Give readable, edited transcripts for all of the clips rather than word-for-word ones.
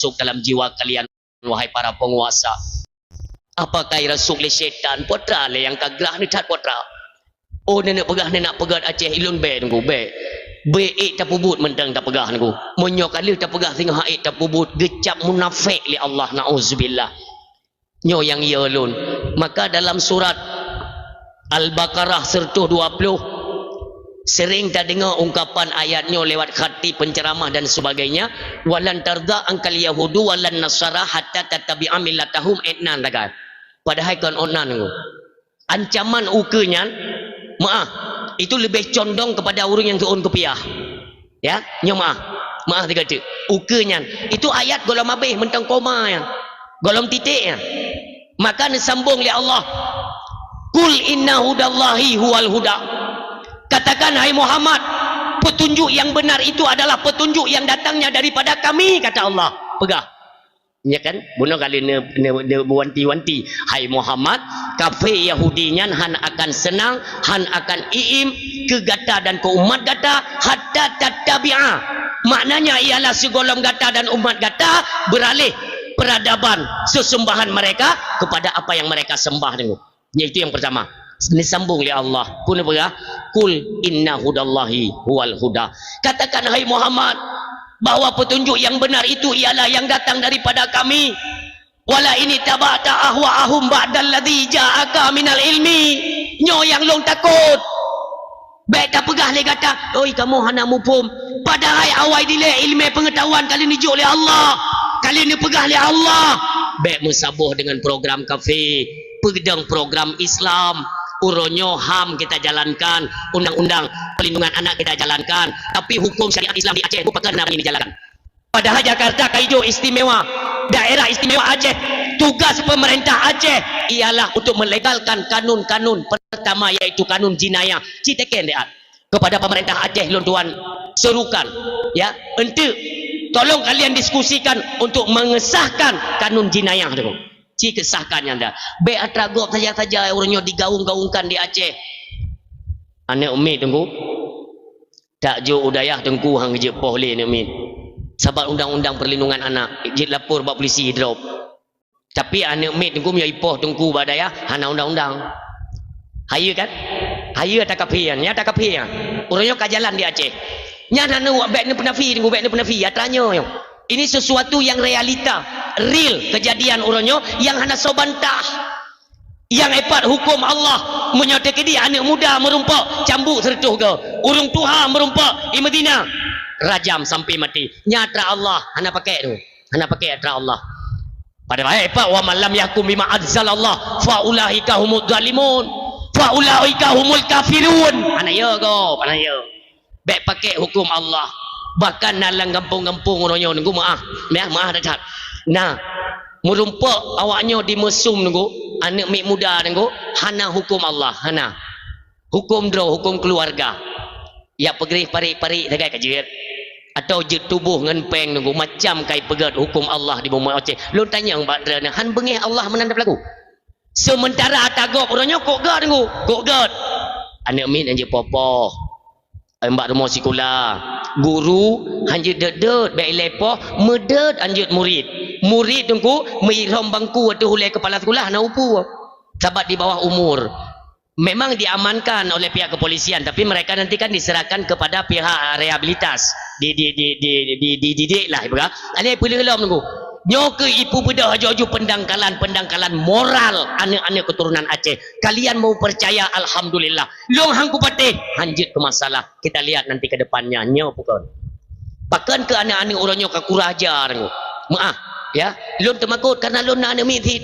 masuk dalam jiwa kalian, wahai para penguasa. Apakah rasuk le syaitan potra le yang kagrah ni tat potra. Oh nenek pegah nenek pegat Aceh ilun be tunggu be. Be tak pubut mentang tak pegah tunggu. Monyo kali tak pegah tengah tak pubut gecap munafik li Allah nauzubillah. Nyo yang ia lun. Maka dalam surat Al-Baqarah 120 sering tak dengar ungkapan ayatnya lewat khati penceramah dan sebagainya. Walan tarda angkal yahudu walan nasara hatta tattabi'a millatahum etnan takan. Padahal kan onan tu. Ancaman ukenya maaf itu lebih condong kepada orang yang tuun kepiah. Ya, nyo maaf dia kata. Ukenya itu ayat golong habis mentang koma yang. Golong titik yang. Maka disambung oleh Allah. Qul inna hudallahi huwal huda. Katakan hai Muhammad, petunjuk yang benar itu adalah petunjuk yang datangnya daripada kami, kata Allah. Pegah. Ya kan? Bunuh kali ne wanti-wanti. Hai Muhammad, kafir Yahudinya han akan senang, han akan iim ke gata dan ke umat gata hatta tattabi'a. Maknanya ialah segolong gata dan umat gata beralih peradaban sesembahan mereka kepada apa yang mereka sembah dulu. Yaitu yang pertama. Ini sambung oleh Allah. Kuna berah, kul inna hudallahi huwal huda. Katakan hai Muhammad bahawa petunjuk yang benar itu ialah yang datang daripada kami. Wala ini tabata ahwa'ahum ba'dalladzi ja'aka minal ilmi. Nyo yang long takut. Baik tak pegah le kata, oi kamu hana mupum. Padahal awal dile ilmu pengetahuan kalian dijuk oleh Allah. Kalian ni pegah oleh Allah. Baik musabuh dengan program kafe, pedang program Islam. Uronyo HAM kita jalankan, undang-undang perlindungan anak kita jalankan, tapi hukum syariat Islam di Aceh bukan apa ini dijalankan. Padahal Jakarta kaijo istimewa, daerah istimewa Aceh, tugas pemerintah Aceh ialah untuk melegalkan kanun-kanun pertama yaitu kanun jinayah. Citeken dia kepada pemerintah Aceh lon tuan serukan ya, ente tolong kalian diskusikan untuk mengesahkan kanun jinayah tu. Cik kesahkan yang dah. Be atragop saja orangnya digaung-gaungkan di Aceh. Anak umi tunggu. Tak jo udayah tengku hang je pohle ni umi. Sebab undang-undang perlindungan anak, jit lapor bab polisi drop. Tapi anak umi tengku punya ipoh tengku badaya hana undang-undang. Haya kan? Haya tak kapian, ya tak kapian. Orangnya kajalan di Aceh. Nya nana buat beg ni penafi tengku beg ni penafi atranya yo. Ini sesuatu yang realita, real kejadian orangnya yang hana sobantah. Yang hebat hukum Allah menyatakan dia anak muda merumpak cambuk sertuh ke. Urung tuha merumpak di Madinah rajam sampai mati. Nyata Allah hana pakai tu. Hana pakai atra Allah. Padahal hebat wa man lam yahkum bima anzalallah fa ulaika humuz zalimun. Fa ulaika humul kafirun. Hana ya go, hana ya. Baik pakai hukum Allah. Bahkan dalam kampung-kampung orangnya nunggu maaf dah. Nah, merumpak awaknya di mesum nunggu anak mik muda nunggu hana hukum Allah, hana hukum draw, hukum keluarga. Ya pergi parik-parik dekat kajir atau je tubuh ngan peng nunggu macam kai pegat hukum Allah di bumi Aceh. Lu tanya mbak drana han bengih Allah menandap lagu. Sementara tagop orangnya kok gad nunggu, kok gad. Anak mik anje popo. Mbak rumah sekolah guru hanjut dedet baik lepoh medet anjut murid tunggu menghiram bangku atau hulai kepala sekolah nak upu sahabat di bawah umur memang diamankan oleh pihak kepolisian tapi mereka nanti kan diserahkan kepada pihak rehabilitas dididik lah ibarat ada boleh lom tunggu nyoke ipu bedah haju-haju pendangkalan moral anak-anak keturunan Aceh. Kalian mau percaya alhamdulillah. Long hangku patih hanjit ke masalah. Kita lihat nanti ke depannya nyo pukul. Bahkan ke anak-anak orangnya ke kurajar. Maaf ya. Long termakut karena long nak anak mithit.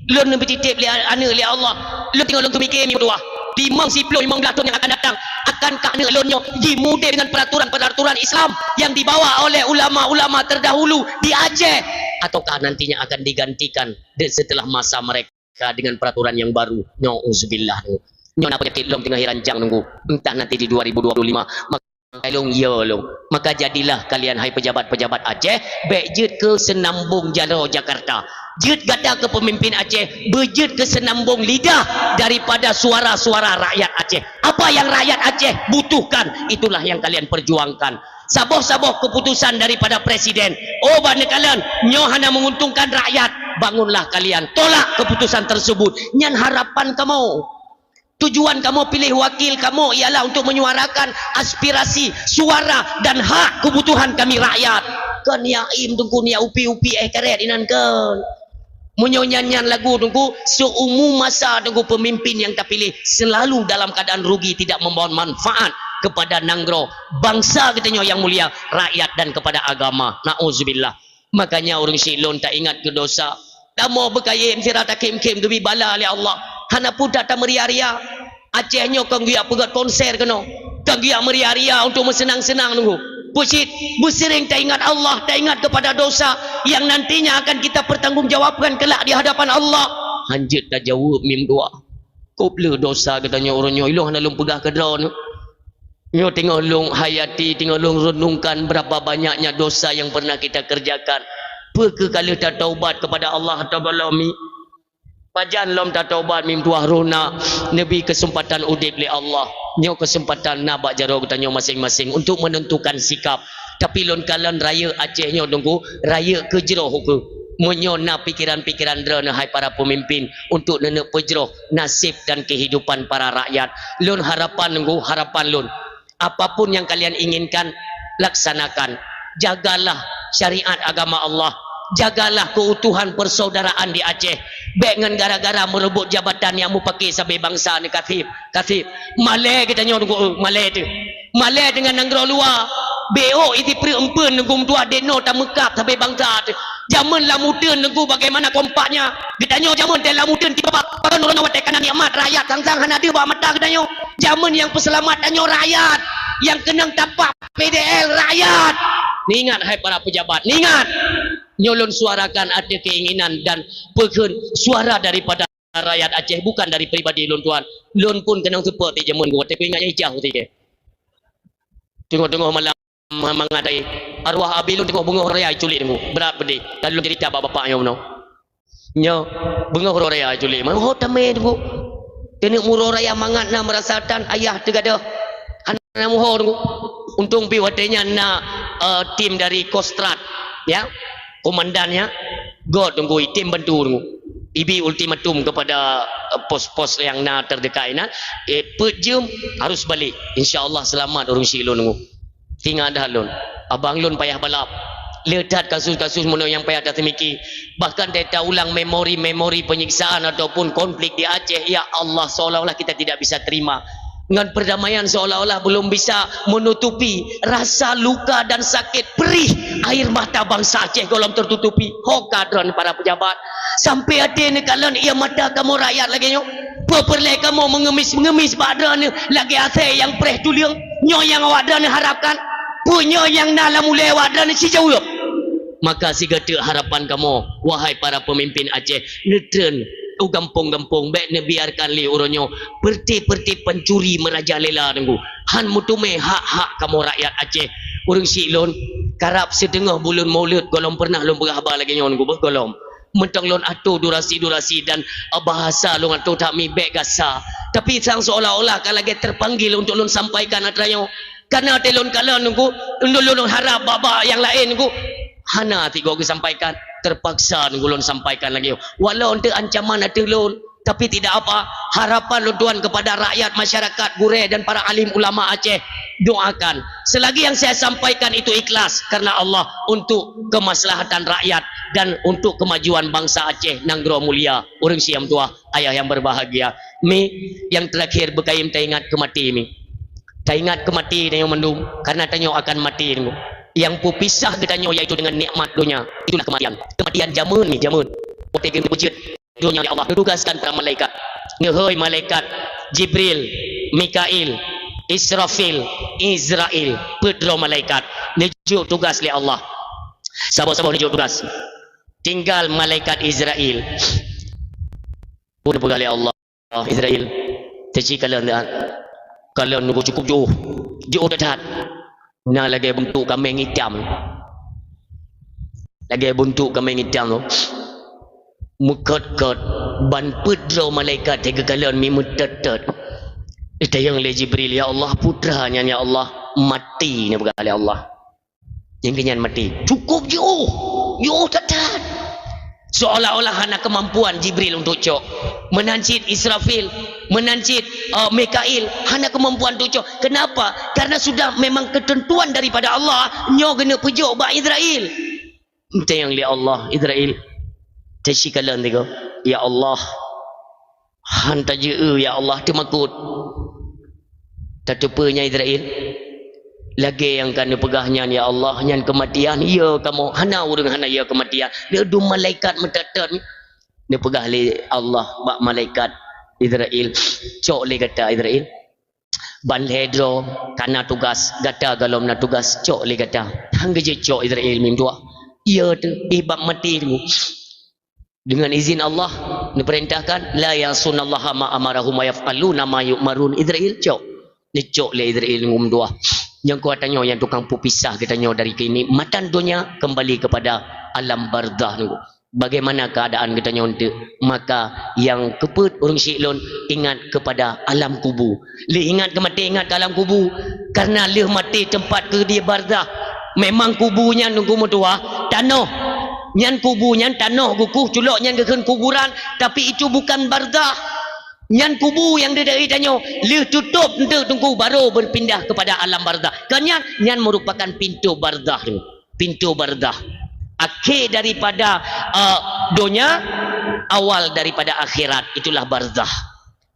Long nak bertitip lihat anak lihat Allah. Long tengok long tu mikir mi berdua. 5 tahun yang akan datang akankah anak lonyo dimudah dengan peraturan Islam yang dibawa oleh ulama-ulama terdahulu di Aceh ataukah nantinya akan digantikan setelah masa mereka dengan peraturan yang baru. Nauzubillah. Nyo nak penyakit long tengah rancang nunggu entah nanti di 2025 maka long ya long maka jadilah kalian hai pejabat-pejabat Aceh bejut ke senambung jalo Jakarta. Jut gada ke pemimpin Aceh, bejut ke senambung lidah daripada suara-suara rakyat Aceh. Apa yang rakyat Aceh butuhkan, itulah yang kalian perjuangkan. Saboh-saboh keputusan daripada presiden. Oh bani kalian, nyo hanya menguntungkan rakyat. Bangunlah kalian, tolak keputusan tersebut. Nyan harapan kamu. Tujuan kamu pilih wakil kamu ialah untuk menyuarakan aspirasi, suara dan hak kebutuhan kami rakyat. Kan ya im tunggu ni upi-upi karet inan kan. Menyonyanyian lagu tunggu seumur masa tunggu pemimpin yang terpilih selalu dalam keadaan rugi, tidak membawa manfaat kepada nanggro bangsa katanya yang mulia, rakyat dan kepada agama. Nauzubillah. Makanya orang silon tak ingat ke dosa. Tak mau berkaya firata kem-kem tu bala oleh Allah. Hana pun datang meria-ria. Acehnya kang dia pegat konser kena. Kang dia meria-ria untuk bersenang-senang tunggu. Busit, bersering tak ingat Allah, tak ingat kepada dosa yang nantinya akan kita pertanggungjawabkan kelak di hadapan Allah. Hanjit tak jawab mim dua. Kau bela dosa katanya orangnya. Iluh hana lum pegah ke drone. Nyo tengok long hayati, tengok long renungkan berapa banyaknya dosa yang pernah kita kerjakan. Perkekala tak taubat kepada Allah Ta'ala mi. Pajan lom tak taubat mim tuah rona. Nabi kesempatan udip li Allah. Nyo kesempatan nabak jaro kita nyo masing-masing untuk menentukan sikap. Tapi lon kalan raya Aceh nyo tunggu raya kejroh ke. Menyona pikiran-pikiran drana hai para pemimpin untuk nenek pejroh nasib dan kehidupan para rakyat. Lon harapan tunggu harapan lon. Apapun yang kalian inginkan, laksanakan. Jagalah syariat agama Allah. Jagalah keutuhan persaudaraan di Aceh. Dengan gara-gara merebut jabatan yang mu pakai sampai bangsa ni kafir. Kafir. Malay kita nyono Malay tu. Malay dengan nanggro luar. BO iti pri empen nunggu tua deno tak mekap sampai bangsa tu. Zaman lamuten nunggu bagaimana kompaknya. Kita nyo zaman dia lamuten tiba pakan orang awak tekan nikmat rakyat sang-sang hana dia buat mata kita nyo. Zaman yang peselamat nyo rakyat. Yang kenang tapak PDL rakyat. Ni ingat hai para pejabat. Ni ingat. Nyolon suarakan ada keinginan dan pekan suara daripada rakyat Aceh, bukan dari pribadi lon tuan. Lon pun kenang seperti jaman gua tapi ingatnya hijau tiga. Tengok-tengok malam mengadai arwah abi lon tengok bunga raya culik tengok. Berat bedi. Kalau cerita bapak yang mana. Nyo bunga raya culik. Mana ho tamai tengok. Tengok muro raya mangat na merasakan ayah tegada. Hana muho tengok. Untung pi watenya na tim dari Kostrad ya. Komandannya God tunggu tim bantu tunggu ibi ultimatum kepada pos-pos yang na terdekat ini pejum harus balik insyaallah selamat orang silon tunggu tinggal dah lon abang lon payah balap ledat kasus-kasus mana yang payah dah temiki bahkan data ulang memori-memori penyiksaan ataupun konflik di Aceh ya Allah seolah-olah kita tidak bisa terima dengan perdamaian seolah-olah belum bisa menutupi rasa luka dan sakit perih air mata bangsa Aceh kalau tertutupi. Hokadron para pejabat sampai ada ni kalian ia mata kamu rakyat lagi nyo. Peperlai kamu mengemis-mengemis badan lagi asai yang preh tuliang nyo yang awak dan harapkan punya yang dalam mulai awak dan si jauh. Maka si gede harapan kamu wahai para pemimpin Aceh netren gampung-gampung baik ne biarkan li uronyo perti-perti pencuri merajalela tunggu han mutume hak-hak kamu rakyat Aceh urang silon karap setengah bulan maulid golong pernah lom berhabar lagi nyon gubah golong mentang lon atur durasi-durasi dan bahasa lon atur tak mi baik gasa tapi sang seolah-olah kalau lagi terpanggil untuk lon sampaikan atrayo karena telon kalian nunggu lon harap baba yang lain nunggu hana tiga aku sampaikan terpaksa nunggu lon sampaikan lagi walau untuk ancaman ada lon tapi tidak apa harapan lon tuan kepada rakyat masyarakat Gureh dan para alim ulama Aceh doakan selagi yang saya sampaikan itu ikhlas karena Allah untuk kemaslahatan rakyat dan untuk kemajuan bangsa Aceh nanggro mulia orang siam tua ayah yang berbahagia mi yang terakhir berkaim tak ingat kemati mi tak ingat kemati yang mendum karena tanyo akan mati tengok yang pupisah katanya iaitu dengan nikmat dunia itulah kematian zaman ni zaman otegem wujud dunia ya Allah tugaskan para malaikat ngehoi malaikat Jibril Mikail Israfil Israel pedro malaikat nejuk tugas li Allah sabar-sabar nejuk tugas tinggal malaikat Israel pun pegali Allah Israel teci kalian nunggu cukup jauh dekat nah lagi bentuk kambing hitam lagi bentuk kambing hitam tu mukat-kat ban pedro malaikat tiga kalian mimutat-tat itu yang oleh Jibril ya Allah putranya ya Allah mati ni berkali Allah Yang kenyan mati. Cukup jauh. Jauh tak ada. Seolah-olah hana kemampuan Jibril untuk cok. Menancit Israfil. Menancit Mikail. Hana kemampuan untuk cok. Kenapa? Karena sudah memang ketentuan daripada Allah. Nyo kena pejok ba Israel. Entah yang lihat Allah. Israel. Tersyikalan tiga. Ya Allah. Hantar je ya Allah. Termakut. Tak tepanya Israel. Lagi yang kena pegahnya ya Allah. Yang kematian. Ya kamu. Hana urung hana ya kematian. Dia ada malaikat mentatan. Dia pegah li Allah. Bak malaikat Israel. Cok li kata Israel. Ban hedro. Karena tugas. Gata galom na tugas. Cok li kata. Hangga je cok Israel mintua. Ya tu. Bak mati tu. Dengan izin Allah diperintahkan la yasunallaha ma amarahum wa yaf'aluna ma yu'marun. Israel cok. Ni cok le Israel ngum dua. Yang kuatannya yang tukang pupisah katanya dari kini matan dunia kembali kepada alam barzah ni. Bagaimana keadaan katanya untuk maka yang keput orang syiklon ingat kepada alam kubur. Le ingat ke mati ingat ke alam kubur karena le mati tempat ke dia barzah. Memang kuburnya nunggu mutua tanah. Nyan kubur nyan tanah gukuh culok nyan ke kuburan tapi itu bukan barzah. Nyan kubur yang dia dari tanya le tutup untuk tunggu baru berpindah kepada alam barzah. Kan nyan merupakan pintu barzah tu. Pintu barzah. Akhir daripada dunia, awal daripada akhirat, itulah barzah.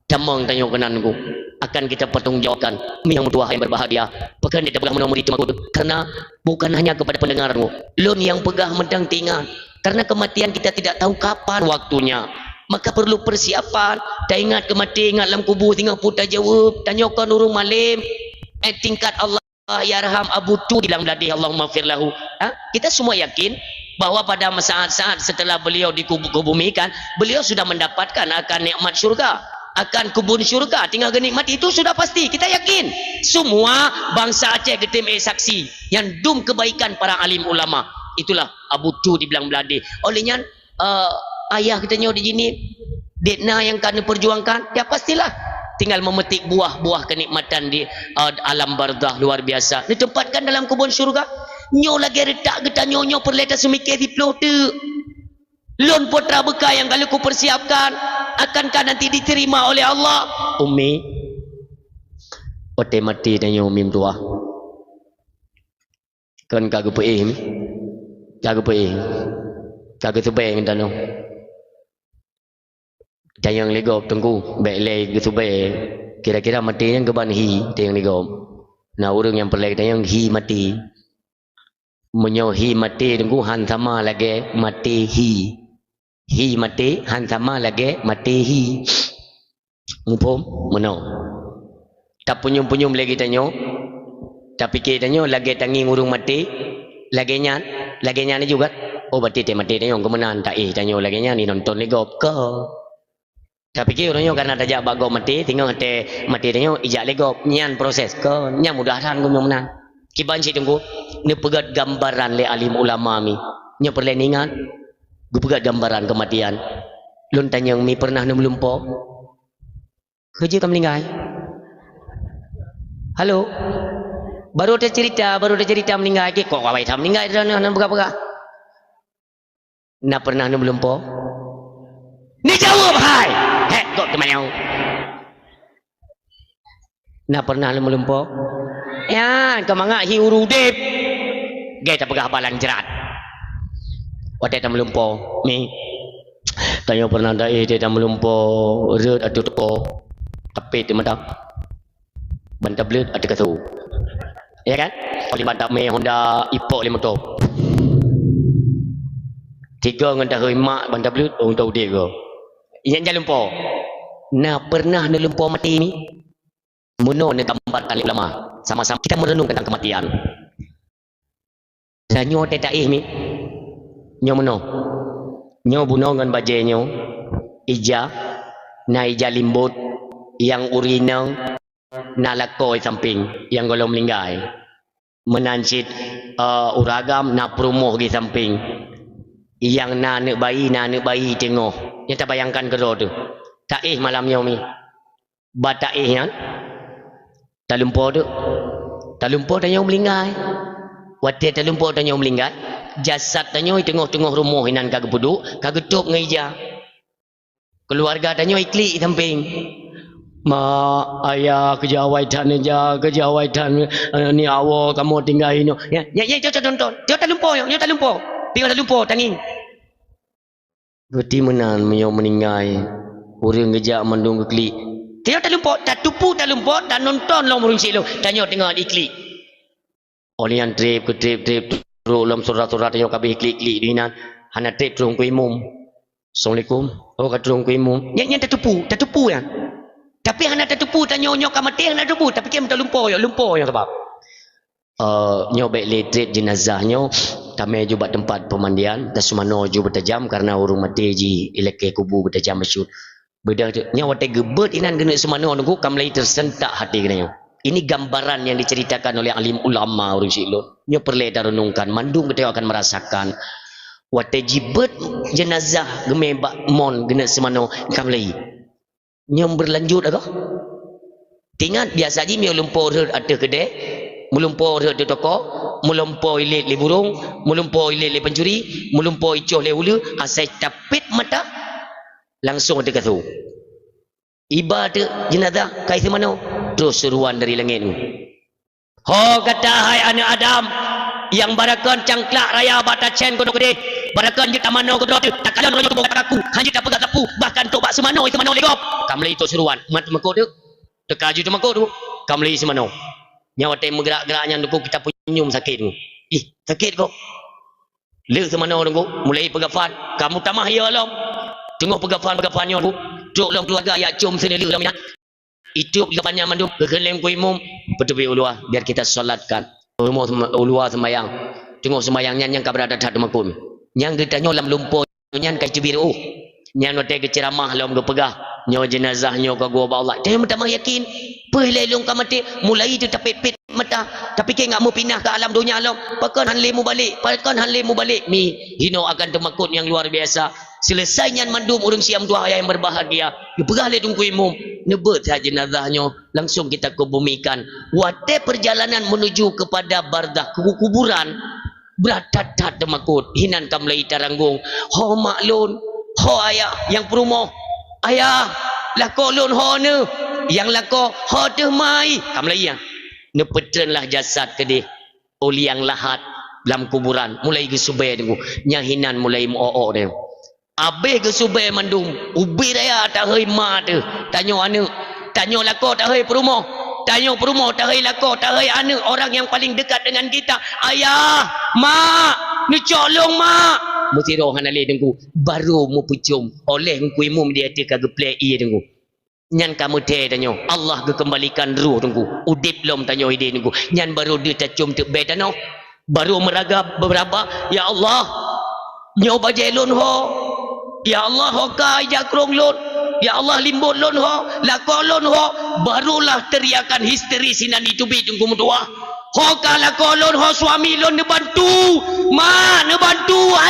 Damang tanya kenanku akan kita pertanggungjawabkan yang tua yang berbahagia. Pekan kita pegang menamuri temakut karena bukan hanya kepada pendengarmu. Lon yang pegah mendang tingan karena kematian kita tidak tahu kapan waktunya. Maka perlu persiapan. Tak ingat kematian ingat dalam kubur tinggal putar jawab. Tanyakan urung malim. Tingkat Allah yarham Abu Tu bilang beladi Allahumma firlahu. Kita semua yakin bahwa pada saat-saat setelah beliau dikubumikan, beliau sudah mendapatkan akan nikmat syurga, akan kebun syurga, tinggal kenikmati itu sudah pasti, kita yakin. Semua bangsa Aceh getim saksi yang dum kebaikan para alim ulama. Itulah Abu Tu dibilang beladi. Olehnya ayah katanya di sini dekna yang kena perjuangkan, ya pastilah tinggal memetik buah-buah kenikmatan di alam barzah luar biasa. Ditempatkan dalam kebun syurga. Nyo lagi retak kita nyo perleta semikir di plote. Lon putra bekal yang kalau ku persiapkan akankah nanti diterima oleh Allah? Umi ote mati tanya umi tua. Kan kagak peim. Kagak peim. Kagak tebeng tano. Jangan legop tunggu baik leg gitu baik. Kira-kira mati yang keban hi tayang legop. Nah orang yang perlek tayang hi mati. Menyohi mati tunggu han sama lagi mati hi. Hi mati han sama lagi mati hi. Ngupom meno. Tak punyum-punyum lagi tanyo. Tak fikir tanyo lagi tangi ngurung mati. Lagi nyan ni juga. Oh berarti te mati tanyo kemenan tak tanyo lagi nyan ni nonton legop ke. Tak fikir orangnya karena tajak bago mati tinggal hati mati tanyo ijak legop nyan proses ke nyan mudahan gum menan. Kiban si tunggu ni pegat gambaran le alim ulama mi. Nya perleningan gu pegat gambaran kematian. Lun tanya mi pernah nem lumpo. Kerja kam linggai. Halo. Baru ada cerita meninggal ke kok awai tham meninggal dan berapa? Nak pernah nem lumpo? Ni jawab hai. Kok ke mana? Nak pernah nem lumpo? Ya, kemanga hi urudip. Gaya tak pegah balang jerat. Wadah tak melumpo. Ni. Tanya pernah dah dia tak melumpo. Red atau toko. Tapi dia mendak. Bantab belut ada kata. Ya kan? Kalau bantab me Honda Ipok 5 motor. 3 dengan dah mak bantab belut untuk dia ke. Yang jalan lumpo. Nah pernah ni lumpo mati ni. Muno ni tambahkan ulama. Sama-sama kita merenung tentang kematian. Dan nyo tak mi. Nyo meno. Nyo buno dengan baje nyo. Ija. Na ija limbut. Yang urinang. Na lakoi samping. Yang golong melinggai. Menancit uragam. Na promoh di samping. Yang na nak bayi tengok. Yang tak bayangkan ke tu. Tak malam nyo mi. Batak kan. Tak lumpur tu. Tak lumpur dan yang melinggai. Wate terlumpur tanya melinggat. Jasad tanya tengah-tengah rumah hinan kagak puduk, kagak tuk ngeja. Keluarga tanya iklik samping. Ma ayah kejawaitan aja, kejawaitan ni awak kamu tinggal ini. Ya, jom tonton. Dia terlumpur. Tengok terlumpur tanging. Berarti menan meninggai. Orang ngejak mandung ke klik. Dia terlumpur, tak tupu terlumpur, tak nonton lah murung silo. Tanya tengok iklik. Oleh yang trip teruk dalam surat-surat yang kabeh klik-klik di nan. Hana trip terung ku imum. Assalamualaikum. Oh kat terung ku imum. Yang tak tupu ya. Tapi hana tak tupu tanya nyok ka mati hana tupu tapi kem tak lumpur ya sebab. Nyok baik le trip jenazahnya kami juga tempat pemandian dan semano juga bertajam karena urung mati ji ileke kubu bertajam masyud. Beda nya wate gebet inan kena semano nunggu kamlai tersentak hati kena. Ini gambaran yang diceritakan oleh alim ulama orang Silon. Nyo perlu renungkan. Mandung kita akan merasakan. Wate jibet jenazah gemebak mon gena semano kamlai. Nyo berlanjut agak. Tingat biasa je mi lumpur ada kedai, melumpur ada toko, melumpur ilit le burung, melumpur ilit le pencuri, melumpur icoh le ulu, asai tapit mata langsung ada katu. Iba ada jenazah kai semano terus seruan dari langit. Ho kata hai anak Adam yang barakan cangklak raya bata cen kono gede barakan je tamano kono tak kalan rojo ke aku hanya tak pegang tapu bahkan tobak semano itu mano legop kamlei itu seruan mat mako tu tekaju tu mako tu kamlei semano nyawa te menggerak-geraknya nunggu kita punyum sakit tu sakit kok le semano nunggu mulai pegafan kamu tamah ya lom tengok pegafan-pegafannya tu duk dalam keluarga ya cum sendiri dalam itu depannya mandum kekelem ku imum betul ulua biar kita solatkan rumah ulua sembayang tengok sembayangnya yang berada di makun yang ditanya dalam lumpur yang kai cibiru yang note ke ceramah lam go pegah nyo jenazahnya ke gua Allah dia mata yakin pelelong ka mati mulai itu tapi pit mata tapi ke ngak mau pindah ke alam dunia alam pakan hanlemu balik mi hino akan temakut yang luar biasa selesainya mandum urang siam dua ayah yang berbahagia pegah le tungku imum nebet saja jenazahnya langsung kita kebumikan wate perjalanan menuju kepada bardah kuburan beratat-tat temakut hinan kamlai taranggung ho maklun ho ayah yang perumoh ayah lako lun ho ne yang lako ho teh mai kamlai ya nepetrenlah jasad kedih oli yang lahat dalam kuburan mulai gesubai tunggu nyahinan mulaimoo dia abe gesubai mandum ubi daya tak hei ma tu tanya lako tak hei perumoh tak hei lako tak hei ane orang yang paling dekat dengan kita ayah mak ni colong mak mesti roh hanale tunggu baru mu pucum oleh ku imum dia tika geplei tunggu nyan kamu te tanyo Allah kembalikan ruh tunggu udip lom tanyo ide tunggu nyan baru dia tacum tek bedano baru meragap beberapa ya Allah nyoba jelun ho ya Allah ho kai jakrong lun ya Allah limbut lun ho lakolun ho barulah teriakan histeris sinan ditubi tunggu mutua ho kala kolon ho suami lon nebantu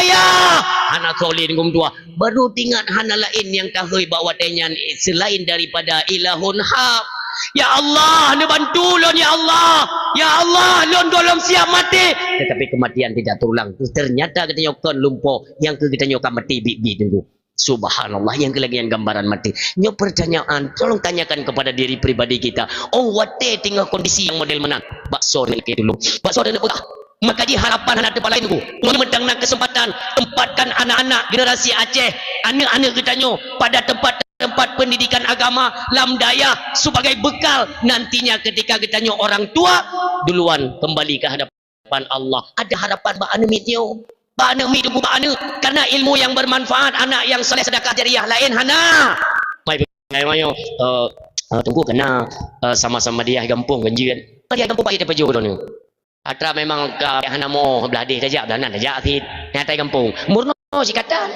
ayah anak soleh tunggu mutua baru tingat hana lain yang kahoi bawa tenyan selain daripada ilahun haq ya Allah nebantu lon ya Allah lon golong siap mati tetapi kematian tidak terulang ternyata kita nyokan lumpur yang kita nyokan mati bibi tunggu subhanallah yang kelagian gambaran mati nyo pertanyaan tolong tanyakan kepada diri pribadi kita wate tinggal kondisi yang model mana bakso dulu bakso dan pegah maka di harapan anak depan lain tu mentangna kesempatan tempatkan anak-anak generasi Aceh anak-anak kita nyo pada tempat pendidikan agama lam daya sebagai bekal nantinya ketika kita nyo orang tua duluan kembali ke hadapan Allah ada harapan ba anu mitio ba anu mi tunggu ba anu karena ilmu yang bermanfaat anak yang soleh sedekah jariah lain hana mai mayo tunggu kena sama-sama dia gampung ganjian dia gampung pai depa jo ni atra memang ka hana mo beladih saja belanan saja akhir nyata gampung murno si kata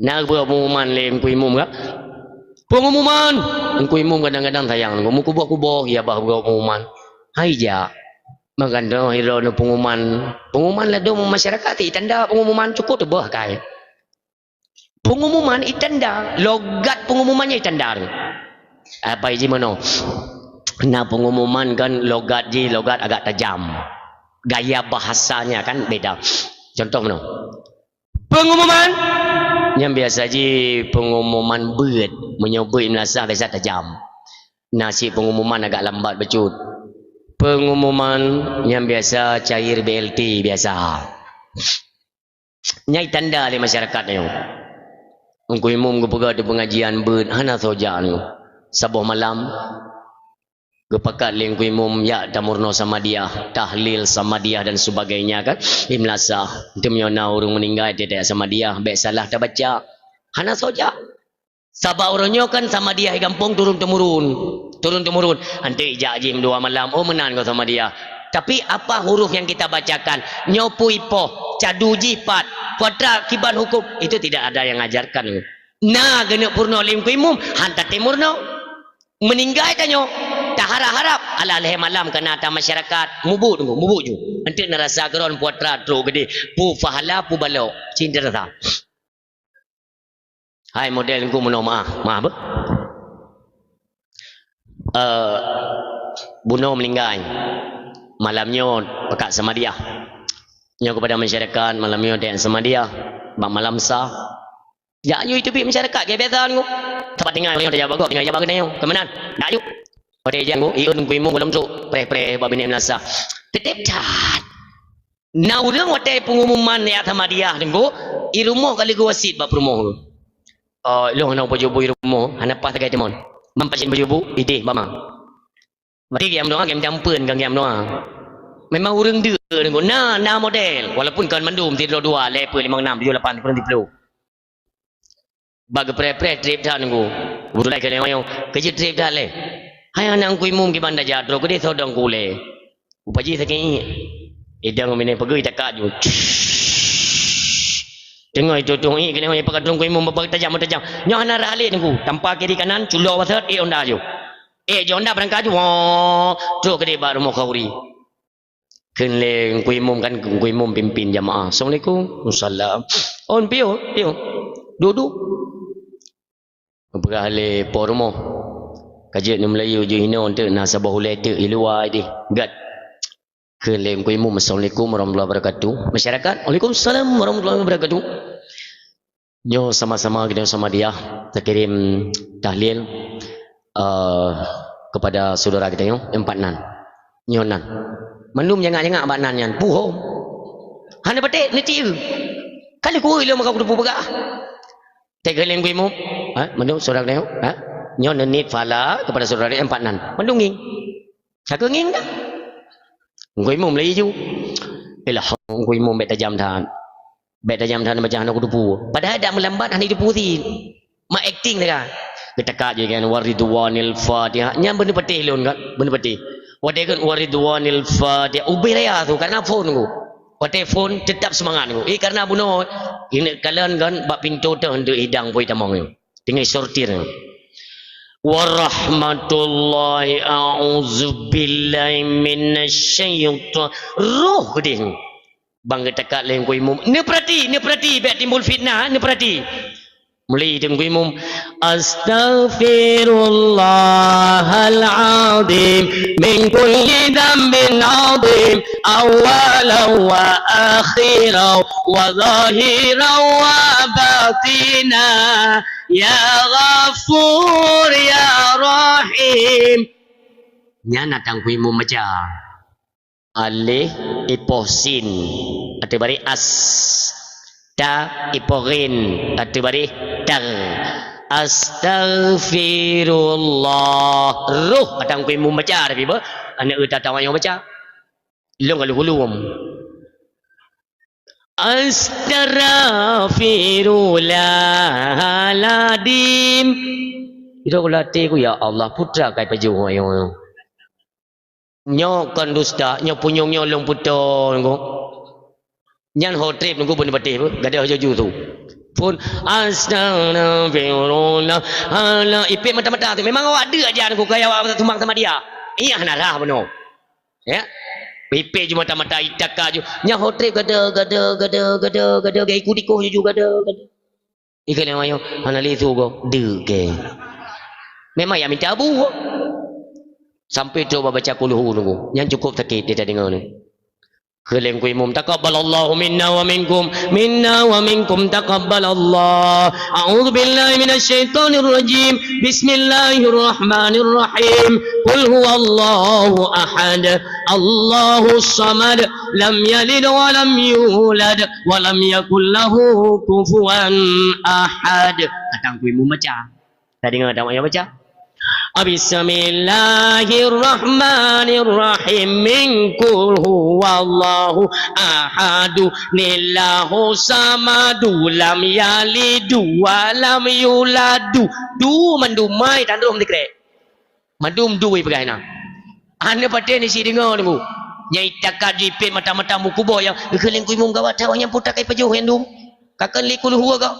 na pengumuman le ku imum ka pengumuman ku imum kadang-kadang sayang mu kubuh ya bah pengumuman hai ja maganda hiro no pengumuman lah do masyarakat itanda pengumuman cukup tu bah kai pengumuman itanda logat pengumumannya itanda apa iji mano na pengumuman kan logat agak tajam Gaya bahasanya kan beda. Contoh mana? Pengumuman yang biasa je pengumuman bird menyebut Imlasah biasa tajam. Nasi pengumuman agak lambat becut. Pengumuman yang biasa cair BLT biasa. Nyai tanda di masyarakat ni. Ungku imum ku pegah di pengajian bird hana soja ni. Sabuh malam kepakat ling ku imum ya tamurno sama dia, tahlil sama dia dan sebagainya kan. Imlasah demiona urung meninggal tidak sama dia, baik salah tak baca. Hana soja. Sabah orangnya kan sama dia di kampung turun temurun. Nanti ijak jim 2 malam, oh menang kau sama dia. Tapi apa huruf yang kita bacakan? Nyopu ipoh, cadu jipat, kuadrat kiban hukum, itu tidak ada yang ajarkan. Nah, genek purno lim kuimum, hantar timurno. Meninggal tanyo, tak harap-harap ala leh malam kena atas masyarakat mubu ju. Nanti nerasa geron kuadrat ro gede, pu fahala pu balok. Cinta rasa. Hai model ku meno maaf apa? Bunuh meninggal. Malamnya pekat sama dia. Nyo kepada masyarakat malamnya dan sama dia. Malam sah. Ya you itu bi masyarakat ke biasa ku. Tempat tinggal yo dia bagus tinggal jaga kena yo. Kemenan. Dak you. Pada jangan ku iun ku imu malam tu pre babine Imlasah. Tetep cat. Nah urang wate pengumuman ya sama dia dengku. I rumah kali ku wasit bab rumah ku. Lo nak baju bu rumah, hana pas tegak temon. Mampacin baju bu, ide mama. Berarti game doa game jampen kan game doa. Memang urang dia dengan nah model. Walaupun kan mandum tidur 2, level 56, 78, 30. Bagi pre trip dah nunggu. Buru lagi kena yang kerja trip dah le. Hai anak ku imum ki banda jadro ku dia sodong ku le. Upaji saking idang mene pergi takak ju. Tengok itu tu ni kena yang pakai tunggu imum berapa tajam. Nyo hana ralik nunggu. Tanpa kiri kanan culo wasat onda ju. Jonda berangkat ju. Terus ke dia rumah kauri. Kenleng ku imum kan ku imum pimpin jamaah. Assalamualaikum. Wassalam. On pio. Duduk. Berale por rumah. Kajian Melayu je hina untuk nasabah ulai tu iluai di. Gat. Kenleng ku imum. Assalamualaikum warahmatullahi wabarakatuh. Masyarakat. Waalaikumsalam warahmatullahi wabarakatuh. Nyo sama-sama kita sama dia. Kita kirim tahlil. Kepada saudara kita yang 4 nan. Nyonan. Manum jangan-jangan abak nan yan. Puho. Hana batik nanti ke. Kali ku ilo maka ku depu pegak. Tega leng ku imu. Manum saudara kita yang. Nyon nenit fala kepada saudara yang 4 nan. Manum nging. Saka nging dah. Ku imu melai ju. Elah ku imu bet tajam tahan. Bet tajam tahan macam hana ku depu. Padahal dak melambat hana depu si. Mak acting dah. Kita je kan waridwanil fatihah nya bener petih lon kan bener petih wate kan waridwanil fatihah ubi raya tu karena phone ku wate phone tetap semangat ku karena buno ini kalian kan bak pintu tu untuk hidang poi tamang ni tinggal sortir warahmatullahi a'udzubillahi minasyaitan roh geding bang kita lain ku imum ni perhati bet timbul fitnah ni perhati mulai dengan imum astaghfirullahaladzim min kulli dhanbin azim awalan wa akhiran wa zahiran wa batina ya ghafur ya rahim nya natang ku imum macam alih iposin atau bari as ta iporin atau bari tar astaghfirullah ruh atang ku imum baca tapi ba anak uta tawang baca long kalau hulum astaghfirullahaladzim itu latih ku ya Allah putra kai paju ayo nyo kan dusta nyo punyong nyo long puto ngo nyan ho trip nunggu pun batih gada jaju tu pun astagfirullah ala ipik mata-mata tu memang awak ada aja aku kaya awak tumbang sama dia iya narah benar ya ipik cuma mata-mata itaka ju nya ho trip gada gaya ikut ju gada ikan yang ayo anali tu go de ke memang ya minta abu sampai coba baca kuluhu nunggu yang cukup sakit dia dengar ni Keleng kui mum taqabbalallahu minna wa minkum taqabbalallah. A'udzu billahi minasyaitonir rajim. Bismillahirrahmanirrahim. Qul huwallahu ahad, Allahus samad, lam yalid wa lam yulad wa lam yakul lahu kufuwan ahad. Kadang kui mum baca. Tadi dengar tak yang baca? Bismillahirrahmanirrahim. Min qul huwallahu ahadu lillahu samadu lam yalidu wa lam yuladu. Du mandumai tandum dikre. Mandum duwi pegaina. Ane pate ni si dengar ni bu. Nyai takad jipit mata-mata mu kubur yang keleng ku imum gawat tawang yang putak kai pejuh yang du. Kakan likul huwa ga.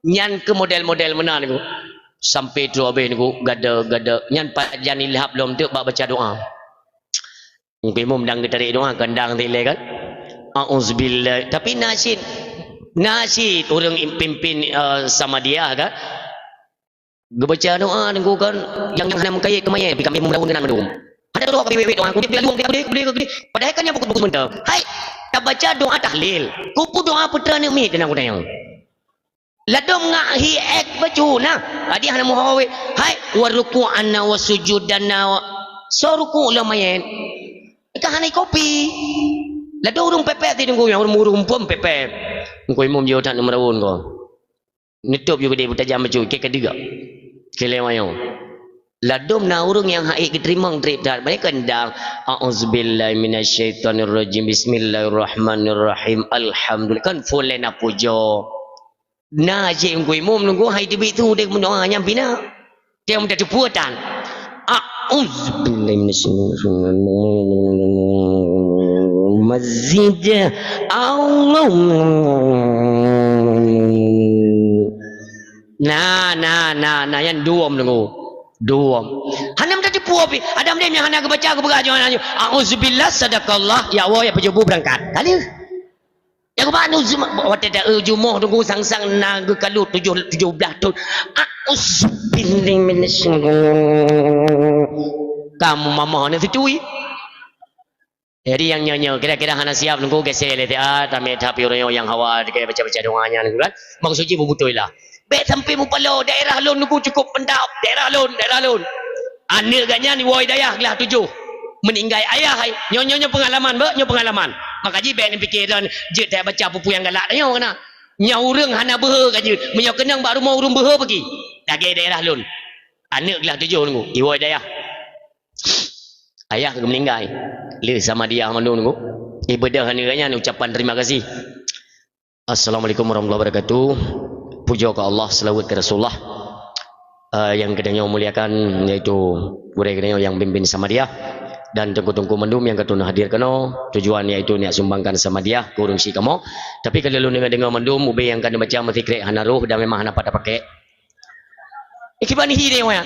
Nyan ke model-model mana ni bu. Sampai tu habis ni gada nyan pak jan ilhab belum tu bak baca doa. Imam dang tarik doa kandang tilai kan. Auzubillah. Tapi nasyid orang pimpin sama dia kan. Baca doa ni kan yang hendak mengkait kemaya tapi kami membangun dengan mendung. Ada doa kami doa aku dia luang dia padahal kan yang buku sebentar. Hai, tak baca doa tahlil. Kupu doa putra ni mi tenang aku tanya. Ladom ngahi ek bacuna adi hana muhawi hai waruku anna wasujudanna so ruku lamayen ka hana kopi lado urung pepet ti dengku yang urung pom pepet ngko imum yo tak merawon ko nitup yo gede butajam bacu ke kediga kelemayo ladom na urung yang hai keterima trip dar mereka kendang auzubillahi minasyaitonirrajim bismillahirrahmanirrahim alhamdulillah kan full na pujo. Nah, cik ngui mum nunggu hai tibi tu dia mendoa nyampi nak. Dia minta cepuatan. Auzubillahi minasyaitonir mazid Allah. Nah yang duam nunggu. Duam. Hana minta cepu api. Ada dia yang hana kebaca ke berajang. Auzubillah sadaqallah ya Allah ya pejubu berangkat. Kali. Yang mana waktu dah jumuh tunggu sang-sang naga kalut 17 tahun. Auzubillahi minasyaitonir. Kamu mama ni situi. Jadi yang nyonya kira-kira hana siap nunggu geser le dia tamit tapi orang yang hawa dia baca-baca doanya ni kan. Maksudnya betul lah. Baik sampai mu palo daerah lon nunggu cukup pendap daerah lon. Anil ganya ni woi dayah kelas 7. Meninggal ayah hai. Nyonya pengalaman pengalaman. Maka ji ben fikiran je tak baca buku yang galak dah kena. Nyau reung hana behe ka je. Menyo kenang bak rumah urung behe pergi. Dagi daerah lun. Anak kelas 7 nunggu. Iwoi dayah. Ayah ke meninggal. Le sama dia mandu nunggu. Ibadah haniranya ucapan terima kasih. Assalamualaikum warahmatullahi wabarakatuh. Puja ke Allah, selawat ke Rasulullah. Yang kedanya muliakan iaitu budak kedanya yang pimpin sama dia. Dan tengku-tengku mendum yang ketuna hadir kena tujuan iaitu niat sumbangkan sama dia kurung si kamu tapi kalau lu dengar mendum ube yang kena baca mati krek hana roh dan memang hana pada pakai ikiban hi dia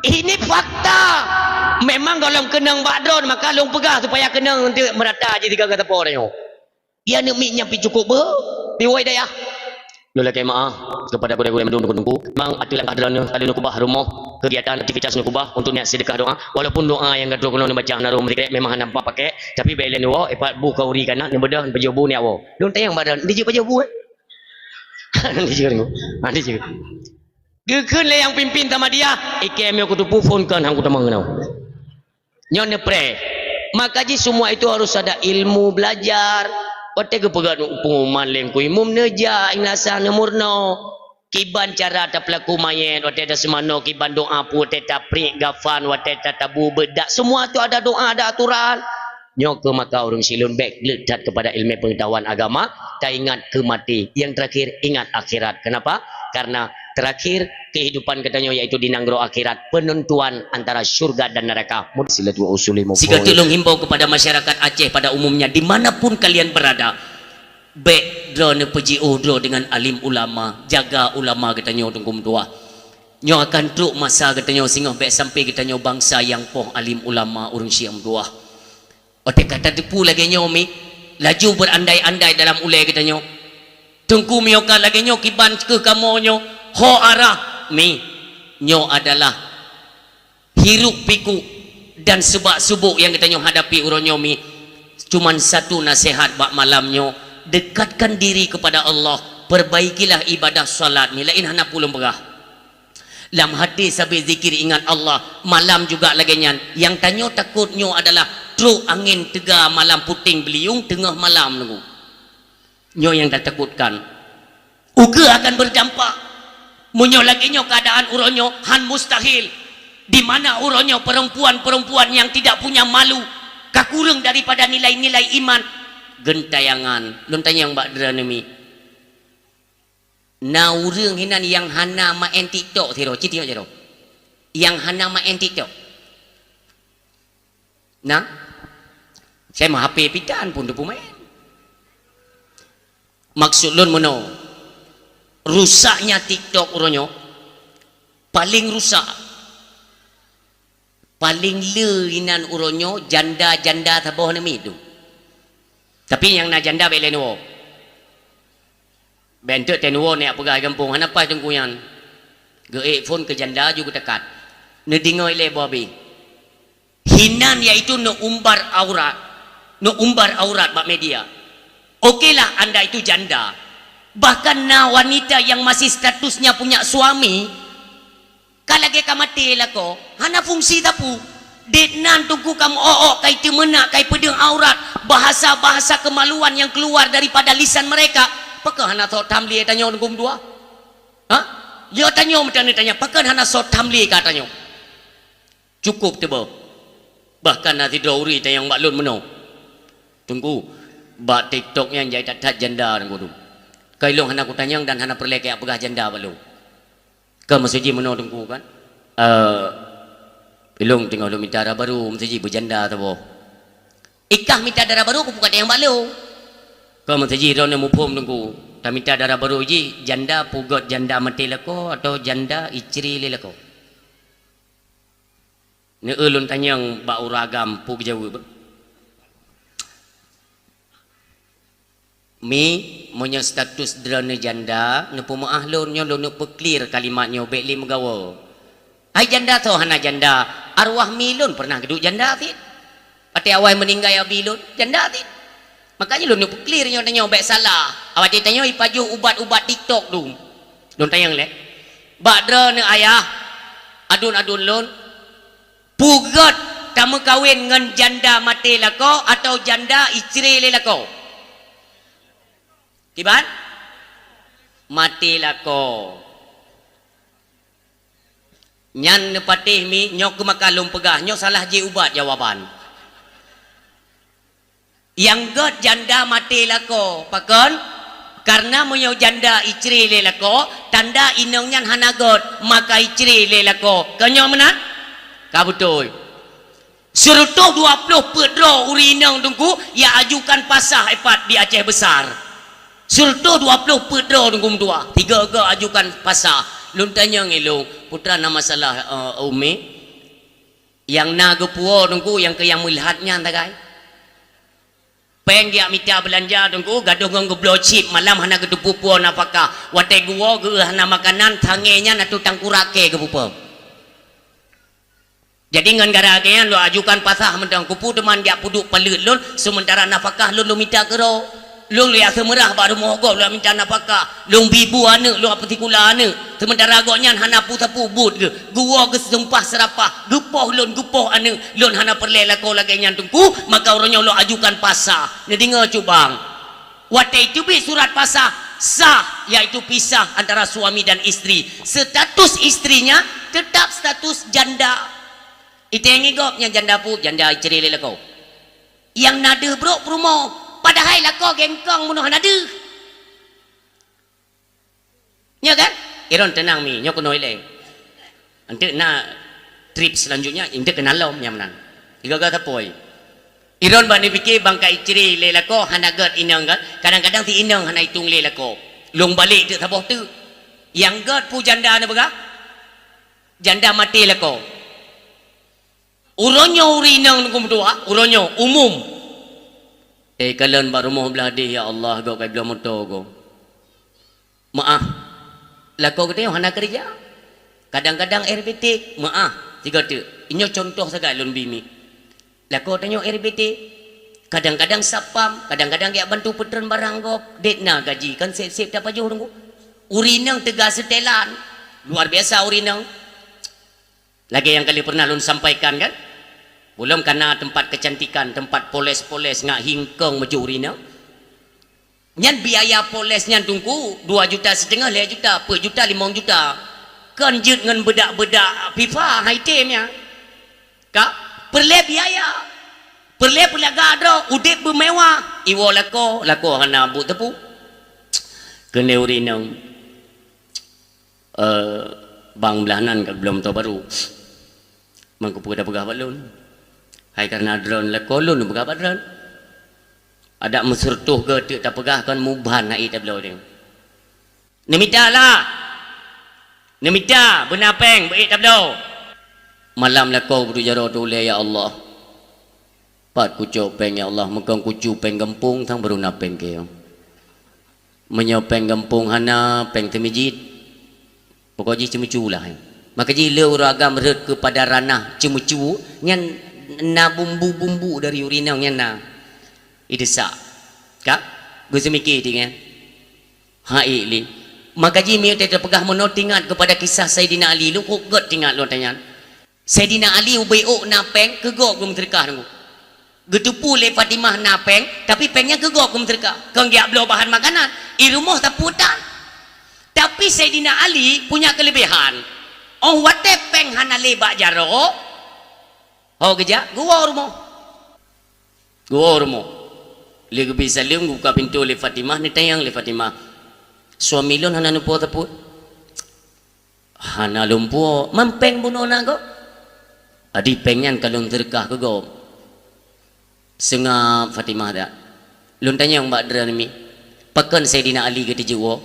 ini fakta memang kalau kenang badron maka lu pegah supaya kenang nanti merata je tiga kata poranya dia nak mi nyampi cukup be piwai daya lu lagi maaf kepada budak-budak mendum tengku memang aturan kehadiran kali nu kubah rumah kegiatan aktivitas nu kubah untuk niat sedekah doa walaupun doa yang kadro kena baca narum mereka memang nampak pakai tapi belen wo epat bu kauri kana ne bedah bejobu ni awo don tayang badan di je bejobu di je ni di je gekeun le yang pimpin sama dia ikem aku tu phone kan hang ku tamang nau nyon ne pre maka ji semua itu harus ada ilmu belajar ote ke pegan pengumuman lengku imum neja inglasan murno kiban cara tak pelaku mayen ote ada semano kiban doa pu teta prik gafan wate tabu bedak semua tu ada doa ada aturan nyok ke maka orang silun baik ledat kepada ilmu pengetahuan agama tak ingat ke mati yang terakhir ingat akhirat kenapa karena terakhir kehidupan katanya yaitu di nanggro akhirat penentuan antara syurga dan neraka silatu usuli sehingga tolong himbau kepada masyarakat Aceh pada umumnya dimanapun kalian berada baik drone peji udro dengan alim ulama jaga ulama katanya tungkum tua nyo akan truk masa katanya singoh baik sampai katanya bangsa yang poh alim ulama urung siam dua ote kata depu lagi nyomi laju berandai-andai dalam ulai katanya tungku mioka lagi nyo kiban ke kamonyo ho arah mi nyo adalah hiruk piku dan sebab subuk yang kita nyo hadapi uronyo mi Cuman satu nasihat bak malamnya, dekatkan diri kepada Allah, perbaikilah ibadah salat ni, lain hana pulung berah. Lam hati sambil zikir ingat Allah, malam juga lagi nyan. Yang tanya takutnya adalah truk angin tegar malam puting beliung tengah malam nunggu. Nyo yang dah takutkan. Uga akan berdampak. Munyo lagi nyo keadaan uronyo han mustahil. Di mana uronyo perempuan-perempuan yang tidak punya malu, kakurang daripada nilai-nilai iman, gentayangan. Lun tanya yang bak dranemi. Na urang hinan yang hana main TikTok tiro, citi aja ro. Yang hana main TikTok. Nah, saya mah HP pitan pun depu main. Maksud lun mono, rusaknya TikTok uronyo paling rusak, paling leinan uronyo janda-janda taboh nami itu. Tapi yang na janda belen wo, bentuk tenuwo ni apa gay kampung, hanapa tengkuyan, ge phone ke janda juga dekat, nedingoi le babi, hinan yaitu no umbar aurat bak media. Okeylah anda itu janda, bahkan na wanita yang masih statusnya punya suami, kalage kamati lako, hana fungsi tapu, detnan tunggu kamu kai temena kai pedeng aurat, bahasa-bahasa kemaluan yang keluar daripada lisan mereka. Pakah hana so tamli tanya ngum dua? Ha? Dia tanya tanya, pakah hana so tamli katanya. Cukup tebo. Bahkan nanti dauri tanya yang maklun meno. Tunggu. Bak TikToknya yang jadi tak janda nunggu tu. Kailong hana ku tanya dan hana perlek apa janda balu. Ke masjid meno tunggu kan? Ilong tengok lu minta darah baru masjid berjanda tu boh. Ikah minta darah baru ku bukan yang balu. Ke masjid ron mupum tunggu. Tak minta darah baru ji janda pugot janda mati lako atau janda isteri lelako. Ni ulun tanya bak uragam pu jauh. Mi monya status drone janda nu pemaah lon nyo lu clear kalimatnya bekli megawa. Ai janda tu hana janda, arwah milun pernah geduk janda tit. Pati awai meninggal abi lun janda tit. Makanya lu clear nyo tanya bek salah. Awak tanya ipaju ubat-ubat TikTok tu. Lun tanya le. Bak drone ayah adun-adun lun pugot kamu kawin dengan janda mati lako atau janda isteri lelako. Kiban? Mati lako. Nyan nepatih mi nyok kemakalum pegah nyok salah je ubat jawaban. Yang god janda mati lako pakon karena munyo janda isteri lelako tanda inong nyan hana god maka isteri lelako. Kanyo menan? Ka betul. Serutuh 20 pedro urinang tunggu ya ajukan pasah epat di Aceh Besar. Sulto 20 pedro nunggu dua, 3 ga ajukan pasar. Lun tanya ngilung putra nama salah umi yang naga puo nunggu yang ke yang melihatnya tagai. Peng dia minta belanja nunggu gaduh ngong chip malam hana gedu pupo napaka. Wate guo ge hana makanan thangenya na tutang kurake ke pupo. Jadi ngan gara-gara lo ajukan pasah mendang kupu teman dia puduk palut lun sementara nafkah lun minta kero. Long lihat semerah baru mogok lu minta napakah long bibu ane long apatikulah ane sementara agaknya hana putapu but ke gua ke sempah serapah gepoh long gepoh ane long hana perlela kau lagi yang tunggu maka orangnya lo ajukan pasah ni dengar cubang watai itu bi surat pasah sah yaitu pisah antara suami dan isteri status istrinya tetap status janda itu yang igopnya janda pu janda isteri lelaki kau yang nada bro promo padahal lah kau gengkong munuh nada. Ya kan? Iron tenang mi, nyok noi le. Nanti na trip selanjutnya inte kenal lom yang menan. Tiga kata poi. Iron bani fikir bangka isteri le lako hanagat inang kan. Kadang-kadang ti inang hana hitung le lako. Long balik tu taboh tu. Yang god pu janda na baga? Janda mati lako. Uronyo urinang ngum dua, uronyo umum. Kalian baru mau beladih ya Allah kau kayak bilang motor kau. Maaf. Lah kau kata hana kerja. Kadang-kadang RBT maaf. Tiga tu. Ini contoh saja lon bimi. Lah kau tanya RBT Kadang-kadang sapam, kadang-kadang dia bantu petern barang gop. Detna gaji kan sip-sip dapat jauh nunggu. Urinang tegas setelan. Luar biasa urinang. Lagi yang kali pernah lun sampaikan kan? Belum karena tempat kecantikan, tempat poles-poles ngak hingkong maju urinang. Nyan biaya polesnya tunggu 2,5 juta, 5 juta, per juta 5 juta. Kan jut ngan bedak-bedak pipa high time-nya. Kak, perle biaya. Perle pelaga ada, udip bermewah. Iwo lako hana bu tepu. Kena urinang. Bang belahanan kat belum tahu baru. Mangku pegah pegah balun. Hai karena drone lako lun pegah drone. Ada mesurtuh ke tak pegah kan muban naik tak belau dia. Nemita lah. Nemita benapeng baik tak belau. Malam lako berujaro toleh ya Allah. Pat kucuk peng ya Allah, mekong kucu peng gempung tang baru napeng ke. Menyopeng gempung hana peng temijit. Pokoknya cemucu lah. Maka jila uragam red kepada ranah cemucu nyan na bumbu-bumbu dari urinang nyan na. Idesak. Kak, gue semikir tinggal. Hai li. Maka jimi kita pegah menotingat kepada kisah Sayyidina Ali. Lu kok god tinggal lu tanya. Sayyidina Ali ubai'uk napeng kegok belum terkah nunggu. Getupu le Fatimah napeng tapi pengnya gegok kum terka kang dia belau bahan makanan i rumah taputan tapi Sayyidina Ali punya kelebihan wate peng hana lebak jaro geja gua rumah le bisa leung buka pintu le Fatimah ni tayang le Fatimah suami lon hana nupo taput hana lumpuo mampeng bunona go adi pengyan kalung terkah gegok Sengah Fatimah dah. Lun tanya yang Mbak Dra ni. Pakan Sayyidina Ali ke tijuwo.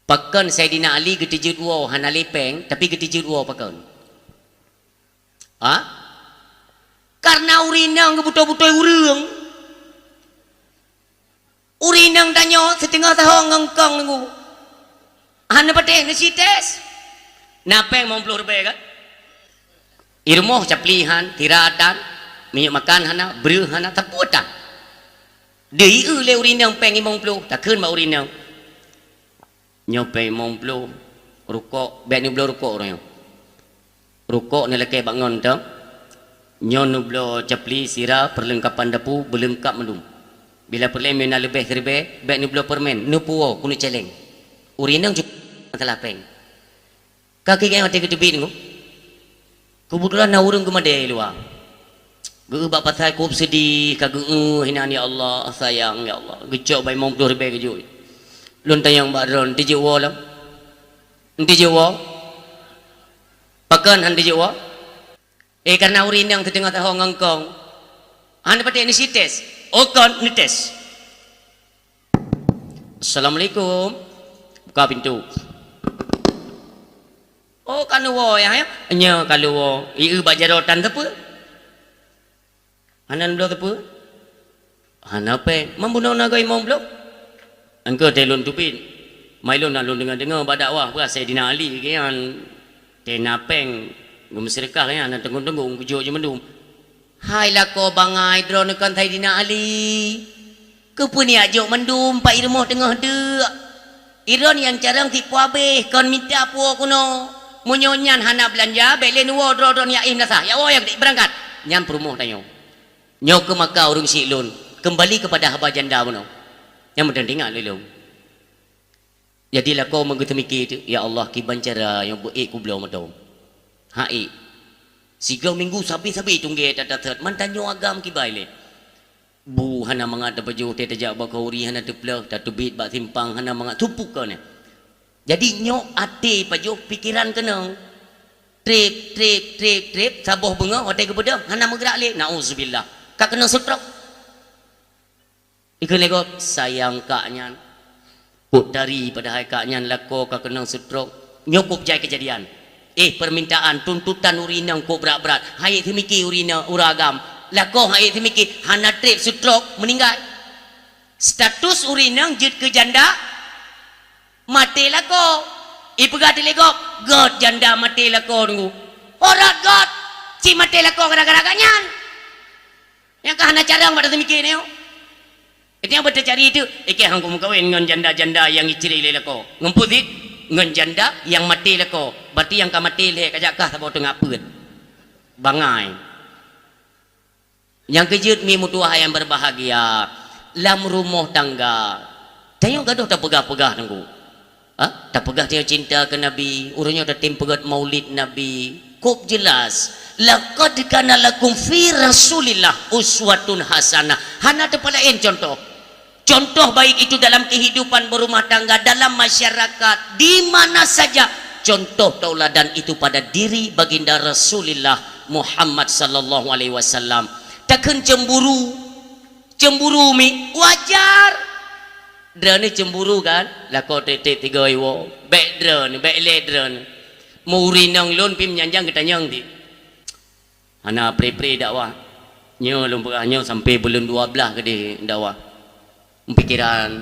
Pakan Sayyidina Ali ke tijuwo hana lepeng tapi ke tijuwo pakan. Ha? Karena urinang ke buto-buto urang. Urinang tanya setengah tahun ngengkang nunggu. Hana pateh nasi tes. Napeng mau puluh rupiah kan? Irmoh caplihan, tiratan, minyak makan hana, beruh hana, taputan. Dei le urinang pengi mong plu, tak keun ma urinang. Nyope mong plu, rukok, bek ni blo rukok orang. Rukok ni leke bangun tang. Nyon nu blo capli sira perlengkapan dapu berlengkap melum. Bila perle mena lebih terbe, bek ni blo permen, nu puo kunu celeng. Urinang juga telah peng. Kaki kaya hati ketubin ku. Kebetulan na urang kemadai luar. Geu bak pasal ku sedih kageu hinan ya Allah sayang ya Allah. Gecok bai mong dur be geju. Lun tayang ba ron ti jewo lam. Enti jewo. Pakan han ti jewo. Karena urinang tengah tahu ngangkong. Han pati ni sites. Okon ni tes. Assalamualaikum. Buka pintu. Oh kaluwo ya nya kaluwo ieu bajarotan tepe hanan blo tepe hanape membunuh nagai mau blo angko telun tupin mailun alun dengar badakwah beras Sayyidina Ali kian tenapeng ngumserkah ya ana tenggung-tenggung kujo je mendum hai lako bangai drone kan Sayyidina Ali kepuni ajo mendum pak irmoh tengah deuk iron yang carang tipu habis kon minta puo kuno munyonyan hana belanja belen wo drodon ya nasa ya wo yang berangkat nyam perumoh tanyo nyo ke maka urung silun kembali kepada haba janda mono yang mendengar lelong jadilah kau menggetemiki ya Allah ki bancara yang buik ku blau madom hai siga minggu sabi-sabi tungge dadat mantanyo agam ki baile bu hana mangada baju te tajak bakauri hana tepleh tatubit bak simpang hana mangat tupuk kau ni. Jadi nyok ati pajo pikiran kena trip saboh bunga hotel ke bedang hana bergerak le nauzubillah kak kena stroke ikan lego sayang kaknya putari pada hai kaknya lako kak kena stroke nyokop jai kejadian permintaan tuntutan urinang ko berat-berat hai temiki urina uragam lako hai temiki hana trip stroke meninggal status urinang jid ke janda mati lako ipegati lego god janda mati lako nunggu horat god si mati lako gara-gara kanyan Yang kah anak carang pada mikir ni. Itu yang betul cari itu. Ikut hang kamu kawin dengan janda-janda yang iciri lelako. Ngumpuzit dengan janda yang mati lelako. Berarti yang kau mati lelak kajak kah tak boleh tengah pun. Bangai. Yang kejut mi mutuah yang berbahagia. Lam rumah tangga. Tengok gaduh tak pegah-pegah tanggu. Ha? Tak pegah dia cinta ke Nabi. Urangnya dah tim pegat maulid Nabi. Kop jelas. Laqad kana lakum fi Rasulillah uswatun hasanah. Hana ada lain contoh. Contoh baik itu dalam kehidupan berumah tangga, dalam masyarakat, di mana saja. Contoh tauladan itu pada diri baginda Rasulullah Muhammad sallallahu alaihi wasallam. Takkan cemburu. Cemburu mi wajar. Drone cemburu kan? Lah kau titik tiga iwo. Baik drone, baik le drone. Muri nang lon pim nyanjang kita nyang di. Ana pre-pre dakwah. Nyo lom nyo sampai bulan 12 ke di dakwah. Pikiran.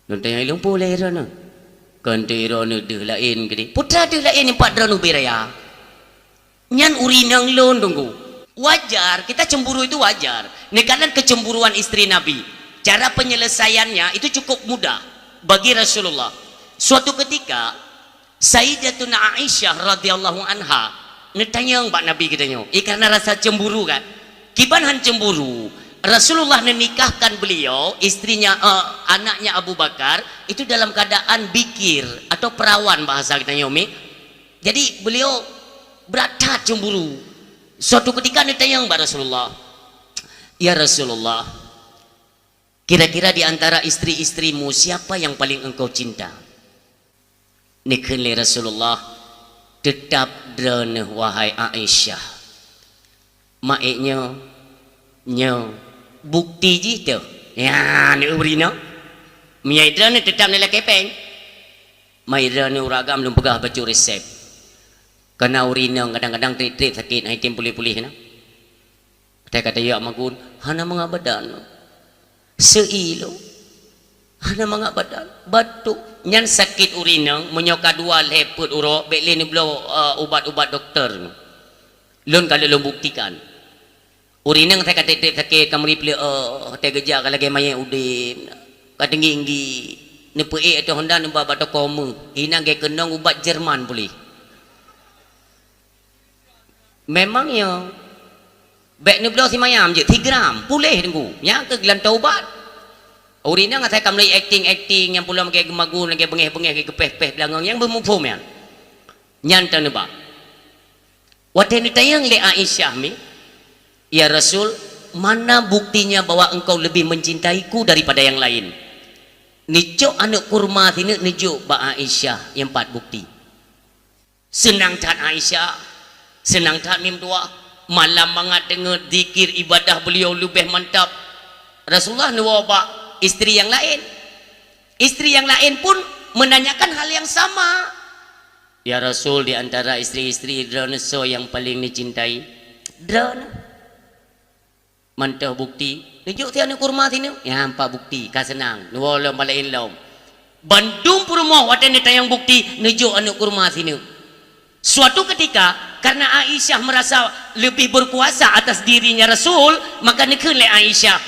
Lon tanya ilung boleh rana. Kan tu rana de lain ke di. Putra de lain empat drone ubiraya. Nyan uri nang lon tunggu. Wajar, kita cemburu itu wajar. Nekalan kecemburuan istri Nabi. Cara penyelesaiannya itu cukup mudah bagi Rasulullah. Suatu ketika Sayyidatuna Aisyah radhiyallahu anha netanya mbak Nabi katanya, karena rasa cemburu kan. Kibanhan cemburu. Rasulullah menikahkan beliau, istrinya anaknya Abu Bakar itu dalam keadaan bikir atau perawan bahasa kita Umi. Jadi beliau berat cemburu. Suatu ketika ditanya mbak Rasulullah, ya Rasulullah, kira-kira di antara istri-istrimu siapa yang paling engkau cinta? Nikahnya Rasulullah tetap drone wahai Aisyah. Maiknya nyo bukti je tu. Ya ni urina. Miai drone tetap nela kepeng. Mai drone uragam belum pegah baju resep. Karena urina kadang-kadang trik-trik sakit hai tim pulih-pulih na. Kata ya magun hana mengabadan. Seilo hana mengabadan batuk nyan sakit urina menyoka dua leput uro bekle ni belo ubat-ubat dokter lon kalau lo buktikan urina saya kata sakit kamri ple teh geja kalau lagi maye udin kadenggi ni pe atau honda ni baba to koma ina ge kenong ubat Jerman pulih memangnya bek ni belo si mayam je 3 gram pulih tunggu nya ke gelan taubat. Urina ngat saya kamlai acting yang pula makai gemagun lagi bengeh-bengeh lagi kepeh-peh belakang yang bermufum ya. Nyanta nebak. Waten ditayang le Aisyah mi, ya Rasul, mana buktinya bahwa engkau lebih mencintaiku daripada yang lain? Nico anak kurma sini nijo ba Aisyah yang 4 bukti. Senang tat Aisyah, senang tat mim tua, malam banget dengar zikir ibadah beliau lebih mantap. Rasulullah nuwa istri yang lain pun menanyakan hal yang sama. Ya Rasul, di antara istri-istri drone so yang paling dicintai drone mantau bukti nijuk tiada kurma sini ya 4 bukti ka senang nuwalom balain lom Bandung purmoh waten ditayang bukti nijuk anu kurma sini. Suatu ketika karena Aisyah merasa lebih berkuasa atas dirinya Rasul, maka nikah le Aisyah,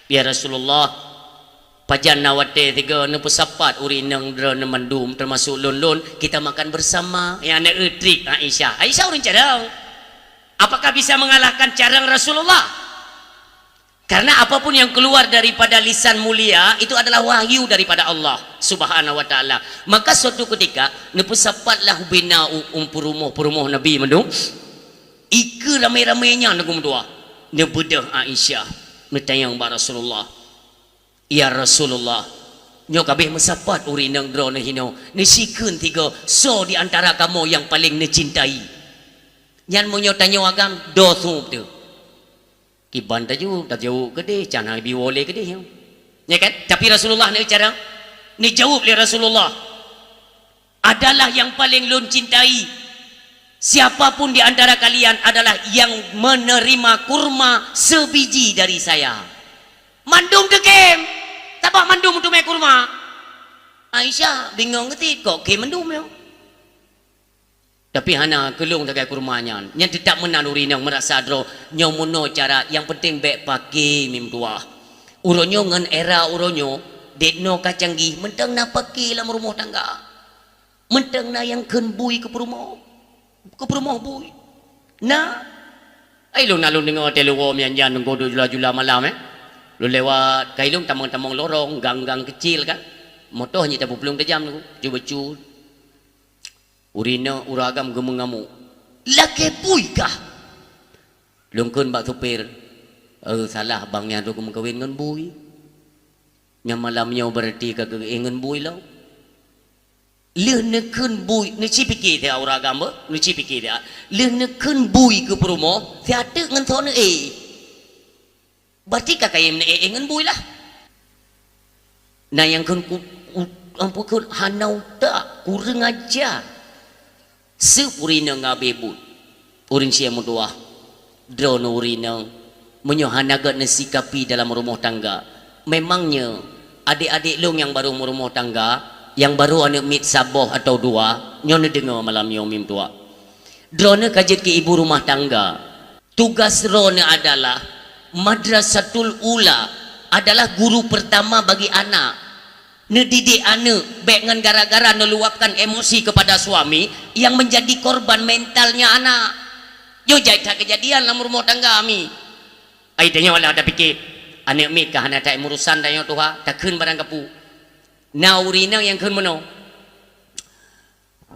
ya Rasulullah, pajan nawate 3 nepusapat urinang drone mandum termasuk lon-lon kita makan bersama yang ada trik Aisyah. Aisyah urang cadang. Apakah bisa mengalahkan cadang Rasulullah? Karena apapun yang keluar daripada lisan mulia itu adalah wahyu daripada Allah Subhanahu wa taala. Maka suatu ketika nepusapatlah bina purumoh Nabi mandum. Ika ramai-ramainya nagum dua. Nebedah Aisyah netayang ba Rasulullah. Ya Rasulullah, nyo kabeh mesapat urinang drone hino nisikeun 3 so di antara kamu yang paling necintai. Nyan mo nyo tanyo agam dosu tu. Kiban taju jauh gede cana bi wole gede ya kan? Tapi Rasulullah ni cara ni jawab li Rasulullah adalah yang paling lun cintai. Siapapun di antara kalian adalah yang menerima kurma sebiji dari saya. Mandum dekem. Tabak mandum untuk mai kurma. Aisyah bingung ngerti kok ke mandum yo. Tapi hana kelung tagai kurmanya. Yang tetap menaluri nang merasa dro nyomuno cara yang penting baik pakai mim tua. Uronyo ngan era uronyo dekno kacanggih mentang na pakai lam rumah tangga. Mentang na yang ken bui ke rumah. Ke rumah bui. Nah, ai lu nalun dengar telu wom yang jan nggodo jula-jula malam Lu lewat kailung tamang-tamang lorong, gang-gang kecil kan. Motor hanya tak belum tajam tu. Cuba cu. Urina uragam gemengamu. Laki pui kah? Lungkun bak supir. Salah bang yang tu kawin dengan bui. Yang malamnya berarti kagak ingin bui lau. Leh nekun bui, neci pikir dia uragam ba? Neci pikir dia. Leh nekun bui ke perumo, tiada ngan thon Berarti kakak yang ingin bui lah. Nah yang kun ampun hanau tak kurang aja. Sepurina ngabebut urin sia mudua drone urina menyohanaga nasikapi dalam rumah tangga. Memangnya adik-adik long yang baru rumah tangga, yang baru anak mit saboh atau dua, nyonya dengar malam yang mim tua. Drone kajet ke ibu rumah tangga. Tugas drone adalah madrasatul ula, adalah guru pertama bagi anak. Nedidik anak baik dengan gara-gara meluapkan emosi kepada suami yang menjadi korban mentalnya anak. Yo jadi tak kejadian dalam rumah tangga kami. Aitanya wala ada fikir anak mit kah anak tak urusan dah tuha tak keun barang kapu. Naurina yang keun meno.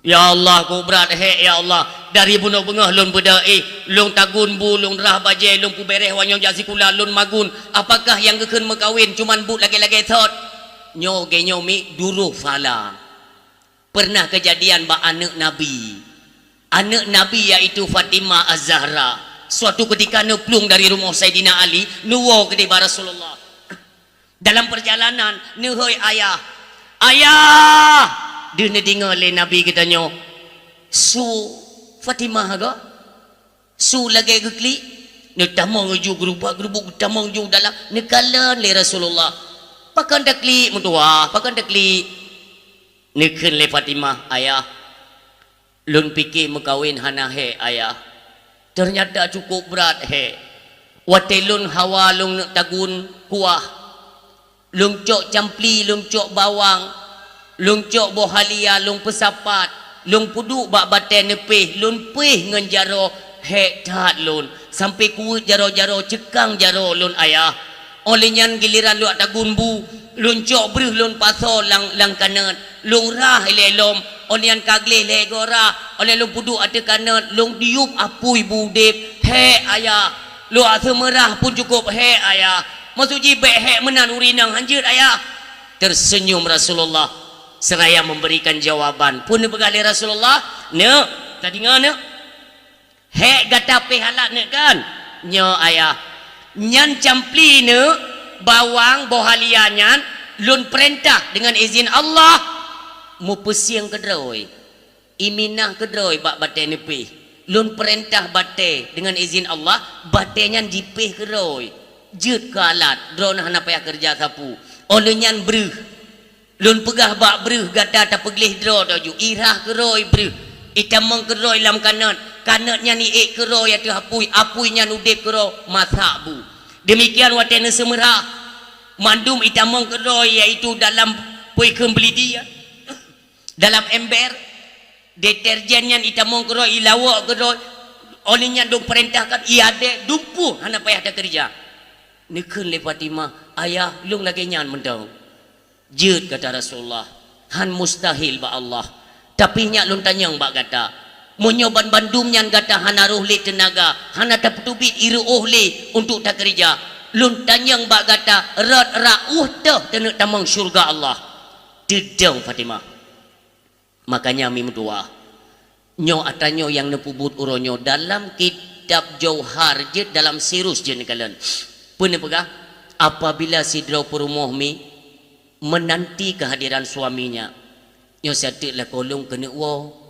Ya Allah ku berat ya Allah dari bunuh bengah lun beda lun tagun bu lun rah baje lun pu bereh wanyong jasi kula lun magun. Apakah yang keun mekawin cuman but lagi-lagi thot. Nyo genyo mi duruh fala. Pernah kejadian ba anak Nabi. Anak Nabi iaitu Fatimah Az-Zahra. Suatu ketika neplung dari rumah Sayyidina Ali, nuwo ke Rasulullah. Dalam perjalanan, nuhoi ayah. Ayah! Dia dengar le Nabi kita nyo. Su Fatimah ga? Su lagi gekli. Ne tamang ju gerubak-gerubuk tamang ju dalam nekalan le Rasulullah. Pakan dakli mutua, pakan dakli nikun le Fatimah ayah. Lun fikir mekawin hana he ayah. Ternyata cukup berat he. Watelun hawa lung tagun kuah. Lung cok campli, lung cok bawang, lung cok bohalia, lung pesapat, lung pudu bak baten nepeh, lun peh ngan jaro he tat lun. Sampai kuut jaro-jaro cekang jaro lun ayah. Olehnya giliran lu tagun bu, lun cok beruh lun paso lang kanan, lung rah lelom, olehnya kagle legora, oleh lun pudu ada kanan, lung diup apui budep, he ayah, lu asa merah pun cukup he ayah, masuk jibe he menan urinang hanjir ayah. Tersenyum Rasulullah seraya memberikan jawaban. Pun begali Rasulullah, ne, tadi ngana, he gata pe halak ne kan, nyo ayah. Nyan campli ne bawang bohalia nyan lun perintah dengan izin Allah mu pesiang kedroi iminah kedroi bak bate nepi lun perintah bate dengan izin Allah bate nyan dipeh kedroi jut ke alat drone hana payah kerja sapu oleh nyan beruh lun pegah bak beruh gata tak peglih dro doju irah kedroi beruh itamang kedroi lam kanan kanatnya ni kero ya tu apuinya nudip kero masak bu. Demikian watena semerah mandum itamong kero iaitu dalam pui kembeli dia dalam ember deterjennya itamong kero ilawak kero olehnya dong perintahkan iade dumpuh hana payah tak kerja. Nekun le Fatimah ayah lung lagi nyan mendau. Jut kata Rasulullah han mustahil ba Allah. Tapi nyak lun tanyang ba kata monyoban bandum nyan gata hana roh le tenaga hana tak petubit iru le untuk tak kerja lun tanyang bak gata rat rauh dah tenek tamang syurga Allah dedang Fatimah. Makanya mim dua nyo atanyo yang nepubut uronyo dalam kitab Jauhar je dalam sirus je nekalan pun pegah apabila sidra perumoh mi menanti kehadiran suaminya nyo satiklah kolong kena wo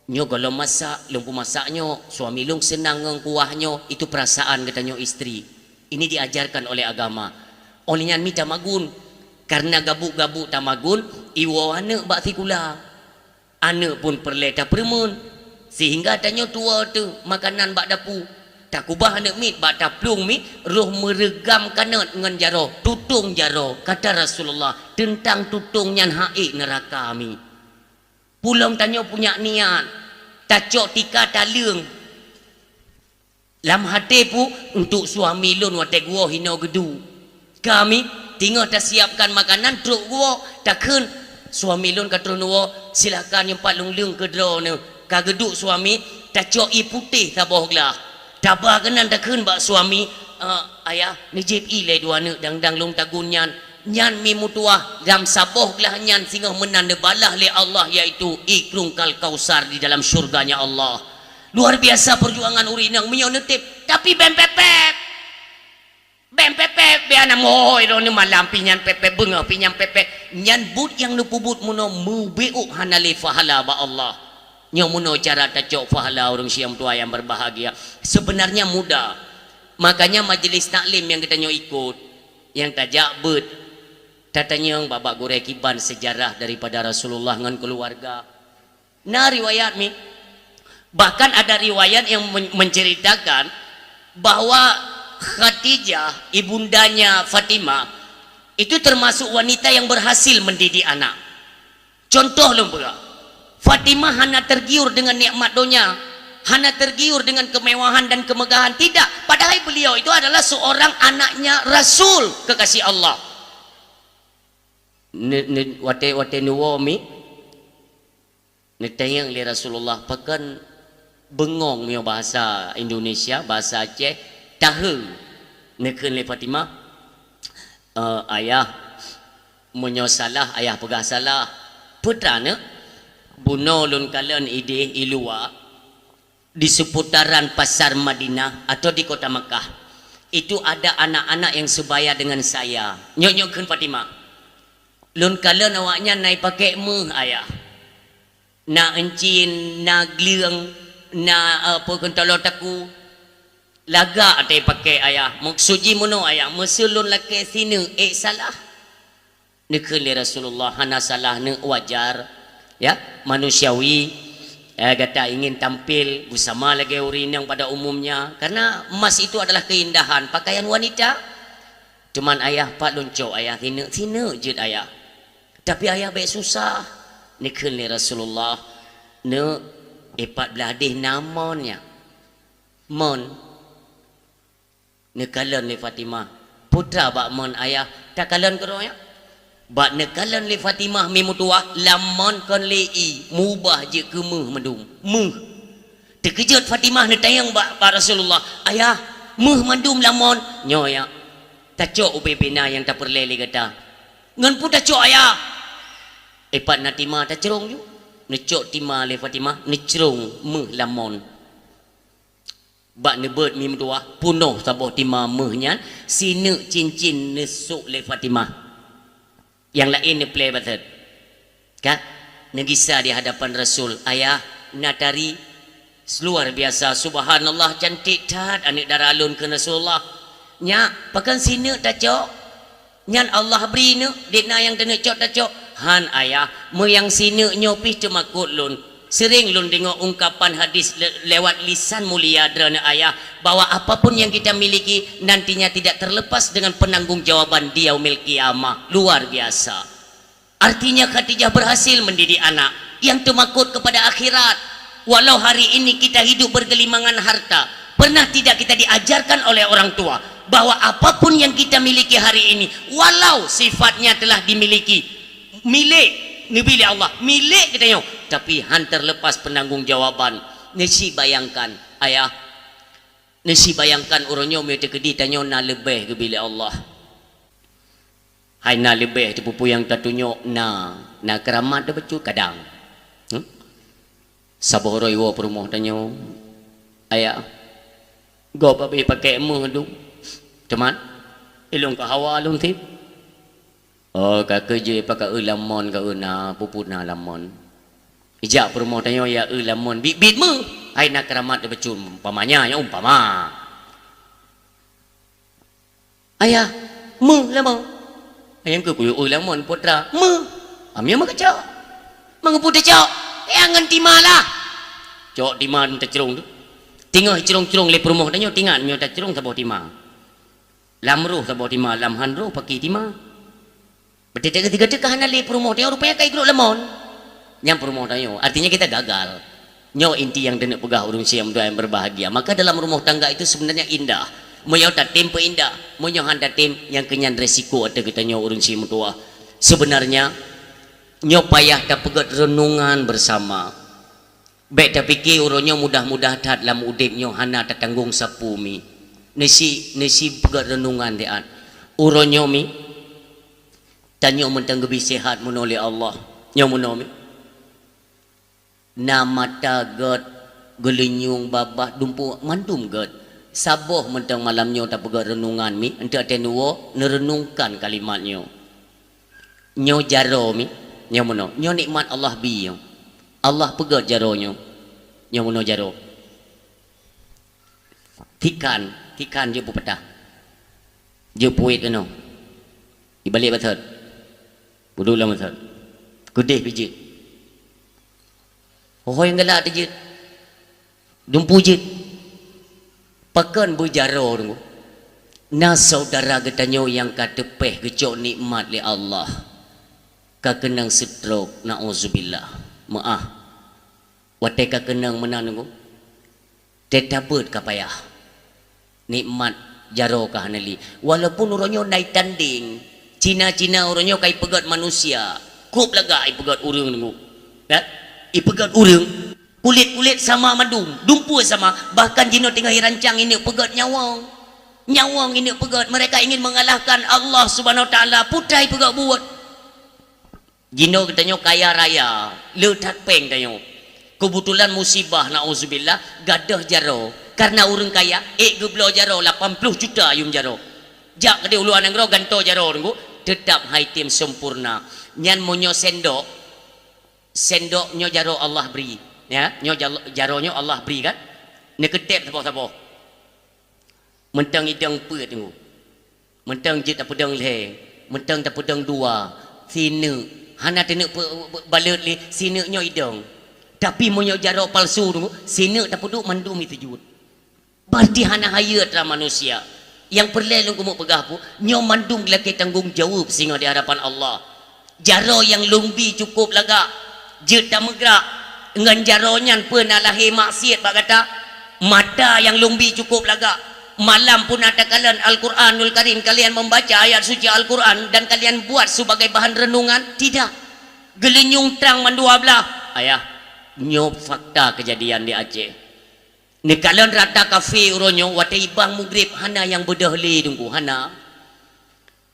nyo kalau masak, lung masaknya, suami lung senang dengan kuahnya, itu perasaan katanya istri. Ini diajarkan oleh agama. Olehnya mi tamagun, karena gabuk-gabuk tamagun, iwo anak bak tikula. Anak pun perleta permun. sehingga tanya tua tu makanan bak dapu tak kubah anak mit bak taplung mit roh meregam kanat dengan jaro tutung jaro kata Rasulullah tentang tutung nyan haik neraka mi pulang tanya punya niat tacok tika talung lam hati pu untuk suami lun wate gua hina gedu kami tinggal tak siapkan makanan truk gua takkan suami lun kata nuwa silakan yang palung lung ke drone kageduk suami tacok i putih tabah gelah tabah kenan takkan bak suami ayah nijib ile dua ne dang long tagun nyan mi mutuah dam saboh gelah nyan sehingga menanda balah le Allah iaitu ikrung kal kausar di dalam syurganya Allah. Luar biasa perjuangan urinang menyo netip tapi bempepep be ana moy ro ni malam pinyan pepe benga pinyan pepe nyan but yang nupubut muno mubeu hanali fahala ba Allah nyo muno cara tacok fahala orang siam tua yang berbahagia sebenarnya mudah. Makanya majlis taklim yang kita nyo ikut yang tajak bet tatanya yang babak goreng kiban sejarah daripada Rasulullah dengan keluarga nah riwayat mi bahkan ada riwayat yang menceritakan bahwa Khadijah ibundanya Fatimah itu termasuk wanita yang berhasil mendidik anak. Contoh lembera Fatimah hanya tergiur dengan nikmat dunia, hanya tergiur dengan kemewahan dan kemegahan, tidak, padahal beliau itu adalah seorang anaknya Rasul kekasih Allah. Wate nuwami netayang li Rasulullah pakan bengong mio bahasa Indonesia bahasa Aceh tahu nekeun le Fatimah ayah menyosalah ayah pegah salah putrana buno lun kalian ide ilua di seputaran pasar Madinah atau di kota Mekah itu ada anak-anak yang sebaya dengan saya nyok-nyokkeun Fatimah lun kalian awaknya naik pakai ayah na encin na gliang na apa kentalo taku laga atai pakai ayah maksudji mono ayah mesulun laki sini salah nekeun li Rasulullah hana salah ne wajar ya manusiawi kata ingin tampil bersama lagi urin yang pada umumnya karena emas itu adalah keindahan pakaian wanita cuman ayah pak loncok ayah sini je ayah tapi ayah baik susah nekeun li Rasulullah ne 14 hadis namonnya mon nekalan li Fatimah putra bak mon ayah tak kalan kero ya bak nekalan li Fatimah mi mutuah lamon kon li mubah je ke mendung terkejut Fatimah ne tayang bak Rasulullah ayah mendum lamon nyo ya tacok ubebina yang tak perleli kata ngan pun tacok ayah epat natima tacerong ju necok tima le Fatimah necerong lamon bak nebet mi mtua punoh saboh timah mehnya sine cincin nesuk le Fatimah yang lain ne play batet kan negisa di hadapan Rasul ayah natari luar biasa subhanallah cantik tat anik daralun ke Rasulullah nya pakan sine tacok nyan Allah beri ne dina yang tene cok tacok han ayah me yang sine nyopih cemakut lun sering lun tengok ungkapan hadis lewat lisan mulia derana ayah bahwa apapun yang kita miliki nantinya tidak terlepas dengan penanggung-jawaban di yaumil qiyamah. Luar biasa artinya Khadijah berhasil mendidik anak yang temakut kepada akhirat. Walau hari ini kita hidup bergelimangan harta, pernah tidak kita diajarkan oleh orang tua bahwa apapun yang kita miliki hari ini walau sifatnya telah dimiliki milik Nabi Allah milik kita yo tapi hantar lepas penanggung-jawaban. Nasi bayangkan ayah nasi bayangkan orangnya mereka kedi tanya na lebih ke bilik Allah hai na lebih tu pupu yang tak tunjuk na keramat dah betul kadang saboroi wo perumah tanya ayah go babi pakai emah tu teman ilung ke hawa lung tip oh kakak je pakai lamon ke na puput na lamon ijak perumah tanya ya lamon bit mu hai nak keramat dia becun umpamanya ya umpama ayah mu lamon ayam ke kuyu lamon putra mu amnya mak kacau manguput kacau angan timalah Cok di mana tak cerung tu. Tinggal cerung-cerung le perumoh danyo tingan nyo tak cerung taboh tima. Lam ruh taboh tima, lam han ruh pakai tima. Berdekat ketiga dekahan le perumoh dia rupanya kai geluk lemon. Yang perumoh danyo artinya kita gagal. Nyo inti yang denek pegah urung siam tu yang berbahagia. Maka dalam rumah tangga itu sebenarnya indah. Moyo tatim pe indah, moyo han tatim yang kenyan resiko ada kita nyo urung siam tua. Sebenarnya nyo payah tak pegat renungan bersama. Baik tak fikir uronyo mudah-mudah tat dalam udip nyo hana tak tanggung sapu mi. Nesi pegat renungan deat. Uronyo mi tanyo mentang gebi sehat menoleh Allah. Nyo menomi. Na mata gad gelenyung babah dumpu mandum gad. Saboh mentang malam nyo tak pegat renungan mi, entak tenuo nerenungkan kalimat nyo. Nyo jaro mi, nyo meno. Nyo nikmat Allah bi nyo. Allah pegat jaronyo yang mono jaro tikan je pupetah je puit keno di balik batat bodoh lah batat gede pijit yang galak dijit dumpu jit pakan berjaro tunggu na saudara getanyo yang katepeh gecok nikmat li Allah kakenang stroke na'udzubillah maaf wateka kenang menanunggu tetabut kapayah nikmat jaro kahanali walaupun uronyo naik tanding Cina-Cina uronyo kai pegat manusia kup laga i pegat urang nunggu ya i pegat urang kulit-kulit sama madum dumpu sama bahkan jino tinggal rancang ini pegat nyawang ini pegat mereka ingin mengalahkan Allah Subhanahu wa taala putai pegat buat jino katanya kaya raya letak peng tanyo kebetulan musibah na'udzubillah gadah jaro karena orang kaya geblo jaro 80 juta yung jaro jak kede uluan ngro ganto jaro nggo tetap haitim sempurna nyan monyo sendok nyo jaro Allah beri ya nyo jaro nyo Allah beri kan ne ketep sabo mentang idang pe tunggu mentang jit tak pedang le mentang tak pedang dua sine hana tenek balut li sine nyo idang tapi monyo jaro palsu tunggu sine tak peduk mandum itu jut berarti hana hayat lah manusia yang perlu kumuk pegah pu nyo mandum laki tanggung jawab singa di hadapan Allah jaro yang lumbi cukup laga je tak megrak dengan jaro nyan pun lahir maksiat bak kata mata yang lumbi cukup laga malam pun ada kalian Al-Quranul Karim kalian membaca ayat suci Al-Quran dan kalian buat sebagai bahan renungan tidak gelenyung terang mendua belah ayah nyop fakta kejadian di Aceh ni kalian rata kafe uronyo wate ibang mugrib hana yang bedahli tunggu hana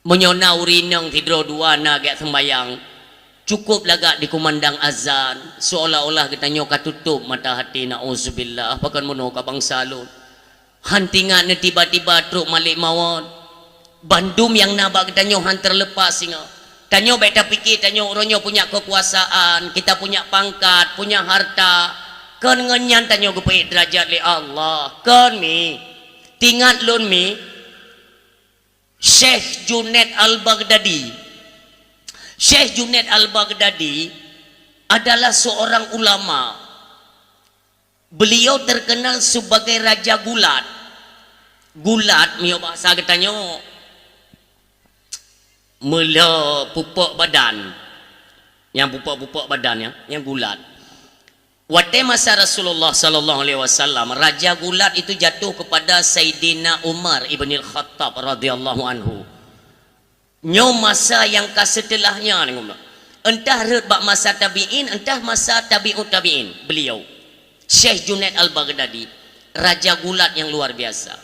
menyona urinang tidro dua na gak sembayang cukup laga dikumandang azan seolah-olah kita nyoka tutup mata hati na'udzubillah bahkan mono ka bangsa lu hantingan ni tiba-tiba truk malik mawon bandum yang nabak kita nyo han terlepas singa tanyo beta pikir tanyo uronyo punya kekuasaan kita punya pangkat punya harta kan ngenyan tanyo gepei derajat li Allah kan mi tingat lun mi Syekh Junaid Al-Baghdadi adalah seorang ulama beliau terkenal sebagai raja gulat mio bahasa katanya mula pupuk badan yang pupuk badannya yang gulat waktu masa Rasulullah sallallahu alaihi wasallam raja gulat itu jatuh kepada Sayyidina Umar ibn al-Khattab radhiyallahu anhu nyo masa yang setelahnya entah bak masa tabi'in entah masa tabi'ut tabi'in beliau Syekh Junaid Al-Baghdadi raja gulat yang luar biasa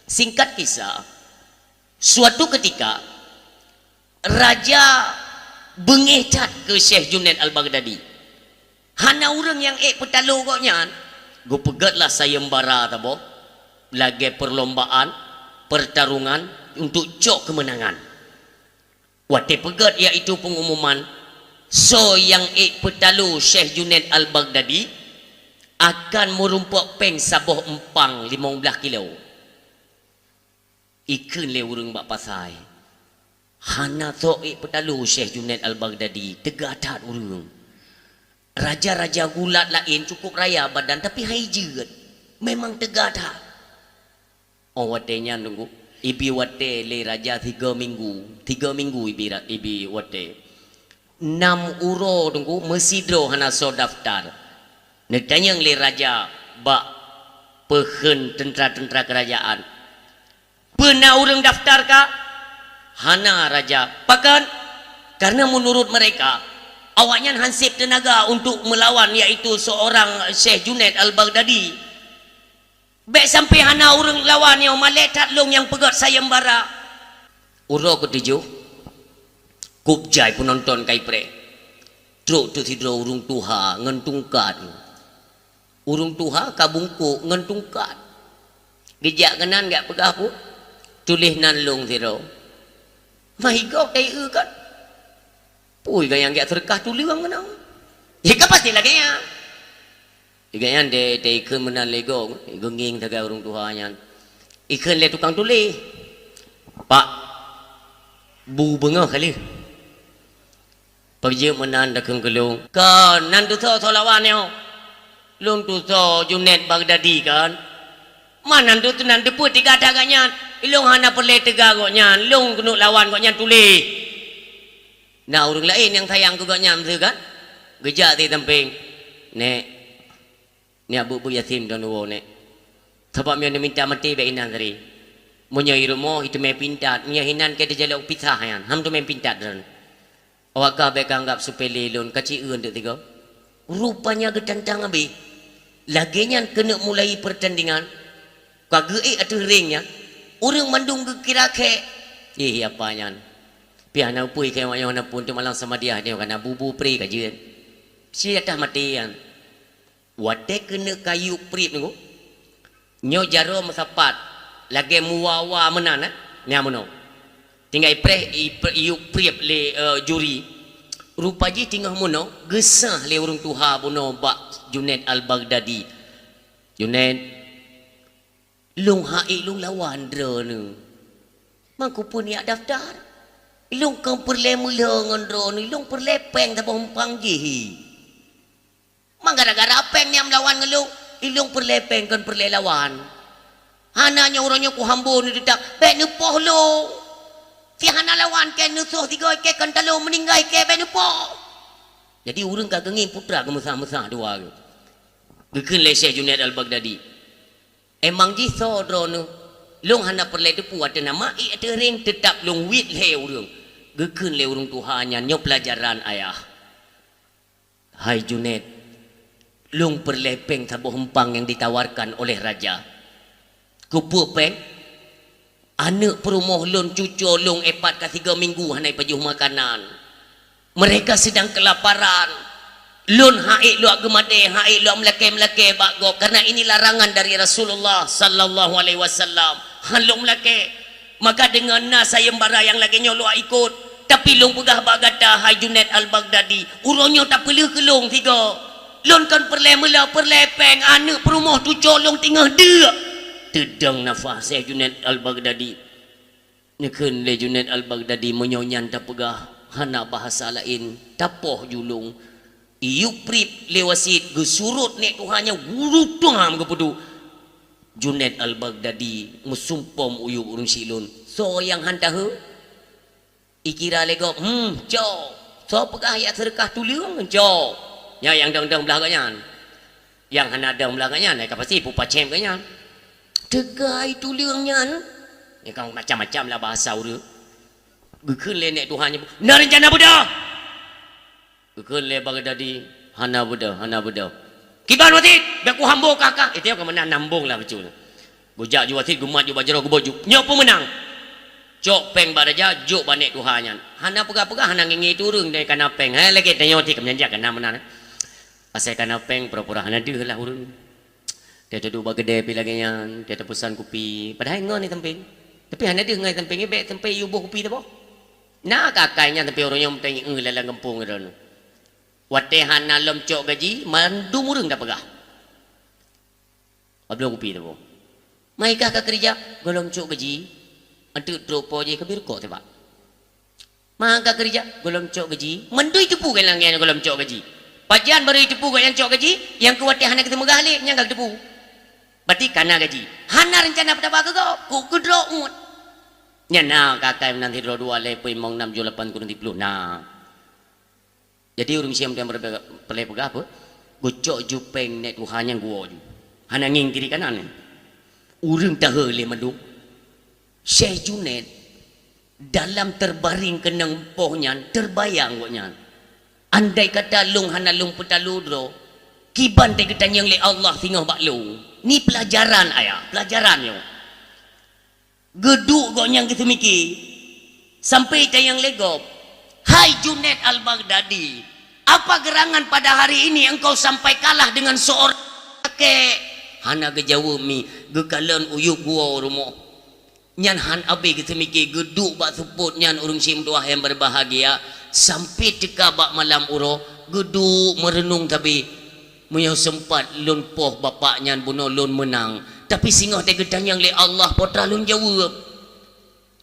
singkat kisah suatu ketika raja bengecat ke Syekh Junaid Al-Baghdadi hana orang yang petalo koknya go pegatlah sayembara tabo lagi perlombaan pertarungan untuk cok kemenangan wate pegat iaitu pengumuman so yang petalo Syekh Junaid Al-Baghdadi akan merumpuk peng saboh empang 15 kilo ikan le urang bak pasai hana tok petalu Syekh Junaid Al-Baghdadi tegatat urang Raja-raja gulat lain cukup raya badan tapi hai jeut. Memang tegada. Oh watenya nunggu. Ibi wate le raja 3 minggu. 3 minggu ibi wate. 6 uro nunggu mesidro hana so daftar. Netanyang le raja bak pehen tentera-tentera kerajaan. Pernah orang daftar kah? Hana raja. Bahkan karena menurut mereka awaknya hansip tenaga untuk melawan yaitu seorang Syekh Junaid Al-Baghdadi. Baik sampai hana orang lawan yang maletat long yang pegat sayembara. Uro ketujuh. Kupjai penonton kai pre. Truk tu tidro urung tuha ngentungkat. Urung tuha kabungku ngentungkat. Gejak kanan gak pegah pun. Tulis nan long tidro. Mahigau kai kan. Pui gayang gak terkah tu liwang kenang. Jika pasti lagi ya. Jika yang de ikan menan lego, genging tagai orang tuanya. Ikan le tukang tulis. Pak, bu bengah kali. Pergi menan dakeng gelung. Kan nan tu so lawan yo. Lung tu so Junaid Baghdadi kan. Mana tu nan depu tiga daganya. Ilung hana perle tegagoknya. Lung kena lawan koknya tulis. Nah orang lain yang sayang ke nyam tu kan gejak di temping nek ni abu yatim dan wo nek sebab dia minta mati be inan tadi munyo irumo itu me pintat nya hinan ke dijaluk pisah yan ham tu me pintat dan awak ka be kanggap supeli lun kecil eun tu tiga rupanya gedantang abi laginya kena mulai pertandingan kagei atuh ringnya urang mandung kira ke apanya piana pui kaya wayang na pun tu malang sama dia kana bubu pri kajian. Si dah mati yang. Wate kena kayu pri nunggu. Nyo jaro masapat lagi muwawa menan nya mono. Tinggal iu pri le juri. Rupaji tinggal mono gesah le urang tuha bono bak Junaid Al-Baghdadi. Junaid lung hai lung lawan dre nu. Mangku pun ya daftar. Ilung kang perle mula ngendro ni ilung perle peng ta pompang ji. Mang gara-gara peng ni melawan ngelung ilung perle peng kan perle lawan. Hananya orangnya ku hambo ni dedak be nepoh lo. Si hana lawan ke nusuh tiga ke kan talo meninggai ke be nepoh. Jadi urang ka gengi putra ke mesah-mesah dua ke. Gekeun le Syekh Junaid Al-Baghdadi. Emang ji so dro nu long hana perle depu ada nama i ada ring tetap long wit le urang. Gekeun le urang tuhanya nyo pelajaran ayah. Hai Junaid, long perlepeng sabuh hempang yang ditawarkan oleh raja. Kupu peng, anak perumoh lon cucu long epat ke 3 minggu hanai pajuh makanan. Mereka sedang kelaparan. Lon haik luak gemade, haik luak melake-melake bakgo karena ini larangan dari Rasulullah sallallahu alaihi wasallam. Halong melake. Maka dengan nas sayembara yang lagi nyolok ikut. Tapi long pegah bagata hai Junaid Al-Baghdadi. Urangnya tak perlu kelong tiga. Long kan perle-mela perlepeng anak perumah tu colong tengah dia. Tedang nafas saya Junaid Al-Baghdadi. Nekeun le Junaid Al-Baghdadi menyonyan tak pegah hana bahasa lain tapoh julung. Iuk prip lewasit gesurut nek tuhanya wurutang kepedu. Junaid Al-Baghdadi musumpom uyuk urung silun. So yang hantahe ikira lego jo so pegah ya sedekah tuliung jo ya yang dang-dang belakangnya yang hana dang belakangnya naik pasti pupa cem kanya tegai tuliungnya ya kang macam-macam lah bahasa urang gekeun le nek tuhannya na rencana buda gekeun le Baghdadi hana buda kiban watit beku hambo kakak itu yang kemenang nambung lah betul bujak ju watit gumat ju bajro guboju nyo pemenang cok peng baraja juk banek tuhanya hana pegah-pegah hana ngingi turun dari kana peng lagi tanya ti kemenjak kana menan pasal kana peng pura-pura hana deuh lah urun dia tu bagede pi lagi nya dia pesan kopi padahal ngon ni temping tapi hana deuh ngai temping be tempe yubuh kopi tu boh nah kakainya tapi orangnya menteng lalang gempung ron wate hana lom cok gaji mandu murung dah pegah ablo kopi tu boh mai ka kerja golong cok gaji Antuk tropo je kabir kok tebak. Mangga kerja golong cok gaji. Mendui tu pun lang yang golong cok gaji. Pajian baru ditepu kau yang cok gaji, yang kuat hana kita megahlik, yang gak tepu. Berarti kana gaji. Hana rencana petapa kau kedro umut. Nya na kakak nanti ro 2 lepoi mong 6 ju 8 kurang 30. Nah. Jadi urang siam yang pelai pegah apa? Gocok jupeng net Tuhan yang gua ju. Hana nging kiri kanan. Urang tahe le madu. Syekh Junaid dalam terbaring kenang pohnya terbayang goknya. Andai kata lung hana lung petaludro kiban te ketanya le Allah tinggal bak lung. Ni pelajaran ayah, pelajaran yo. Geduk goknya gitu mikir. Sampai tayang legop. Hai Junaid Al-Baghdadi, apa gerangan pada hari ini engkau sampai kalah dengan seorang kakek? Hana gejawa mi gekalan uyuk gua rumah. Nyan han abe kita mikir geduk bak seput nyan urung sim tuah yang berbahagia sampai teka bak malam uro geduk merenung tapi muya sempat lun poh bapak nyan buno lun menang tapi singah te gedang yang le Allah potra lun jawab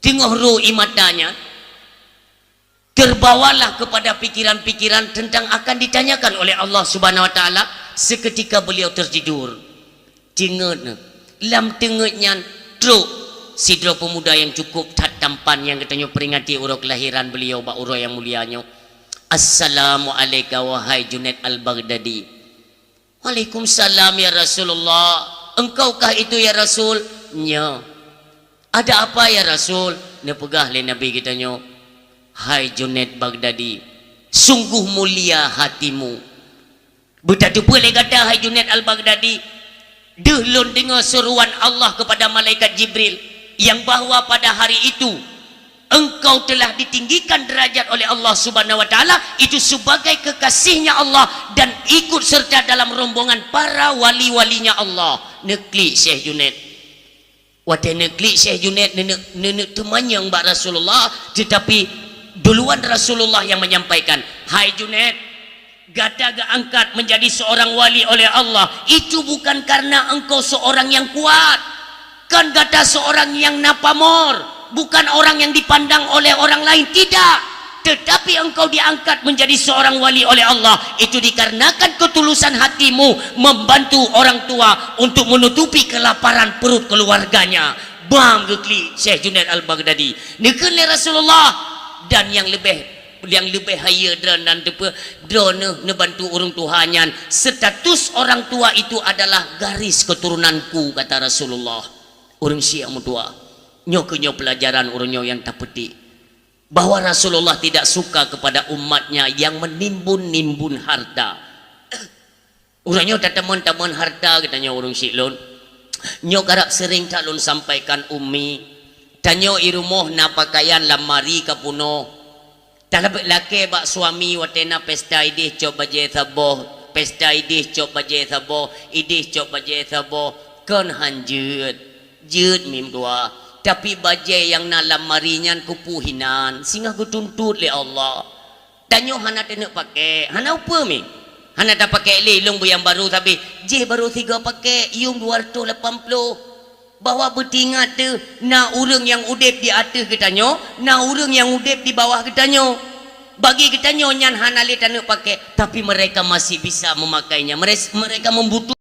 tengah ro imatanya terbawalah kepada pikiran-pikiran tentang akan ditanyakan oleh Allah Subhanahu wa taala seketika beliau tertidur tingat lam tengahnya truk sidro pemuda yang cukup tampan yang katanya peringati urut kelahiran beliau bak urut yang mulianya. Assalamualaikum wahai Junaid Al-Baghdadi. Waalaikumsalam ya Rasulullah. Engkaukah itu ya Rasul? Nya. Ada apa ya Rasul? Dia pegah le Nabi katanya. Hai Junaid Baghdadi, sungguh mulia hatimu. Betatu boleh kata hai Junaid Al-Baghdadi, dehlun dengar seruan Allah kepada malaikat Jibril yang bahwa pada hari itu engkau telah ditinggikan derajat oleh Allah Subhanahu wa taala itu sebagai kekasihnya Allah dan ikut serta dalam rombongan para wali-walinya Allah. Nekli Syekh Junaid. Wate nekli Syekh Junaid nenek temannya Mbak Rasulullah, tetapi duluan Rasulullah yang menyampaikan, hai Junaid, gata ga angkat menjadi seorang wali oleh Allah itu bukan karena engkau seorang yang kuat. Kan gata seorang yang napamor, bukan orang yang dipandang oleh orang lain, tidak, tetapi engkau diangkat menjadi seorang wali oleh Allah itu dikarenakan ketulusan hatimu membantu orang tua untuk menutupi kelaparan perut keluarganya. Bam gekli Syekh Junaid Al-Baghdadi nekele Rasulullah dan yang lebih haya dan drone bantu orang tuhannya. Status orang tua itu adalah garis keturunanku, kata Rasulullah. Orang Syiah mutua nyokenyo pelajaran orangnya yang tak petik bahwa Rasulullah tidak suka kepada umatnya yang menimbun harta. Orangnya tak teman-teman harta katanya orang Syiah lon. Nyo karap sering tak lon sampaikan umi tanyo irumoh na pakaian lamari kapuno talab laki bak suami watena pesta idih coba je thabo pesta idih coba je thabo idih coba je thabo kan hanjut jut mim dua tapi bajai yang nalam marinyan kupuhinan singa kutuntut le Allah tanyo hana tenek pakai hana apa mi hana tak pakai lelong yang baru tapi je baru 3 pakai yung 280 bahwa bertingat tu na urang yang udip di atas ketanyo na urang yang udip di bawah ketanyo bagi ketanyo nyan hana le tenek pakai tapi mereka masih bisa memakainya mereka membutuhkan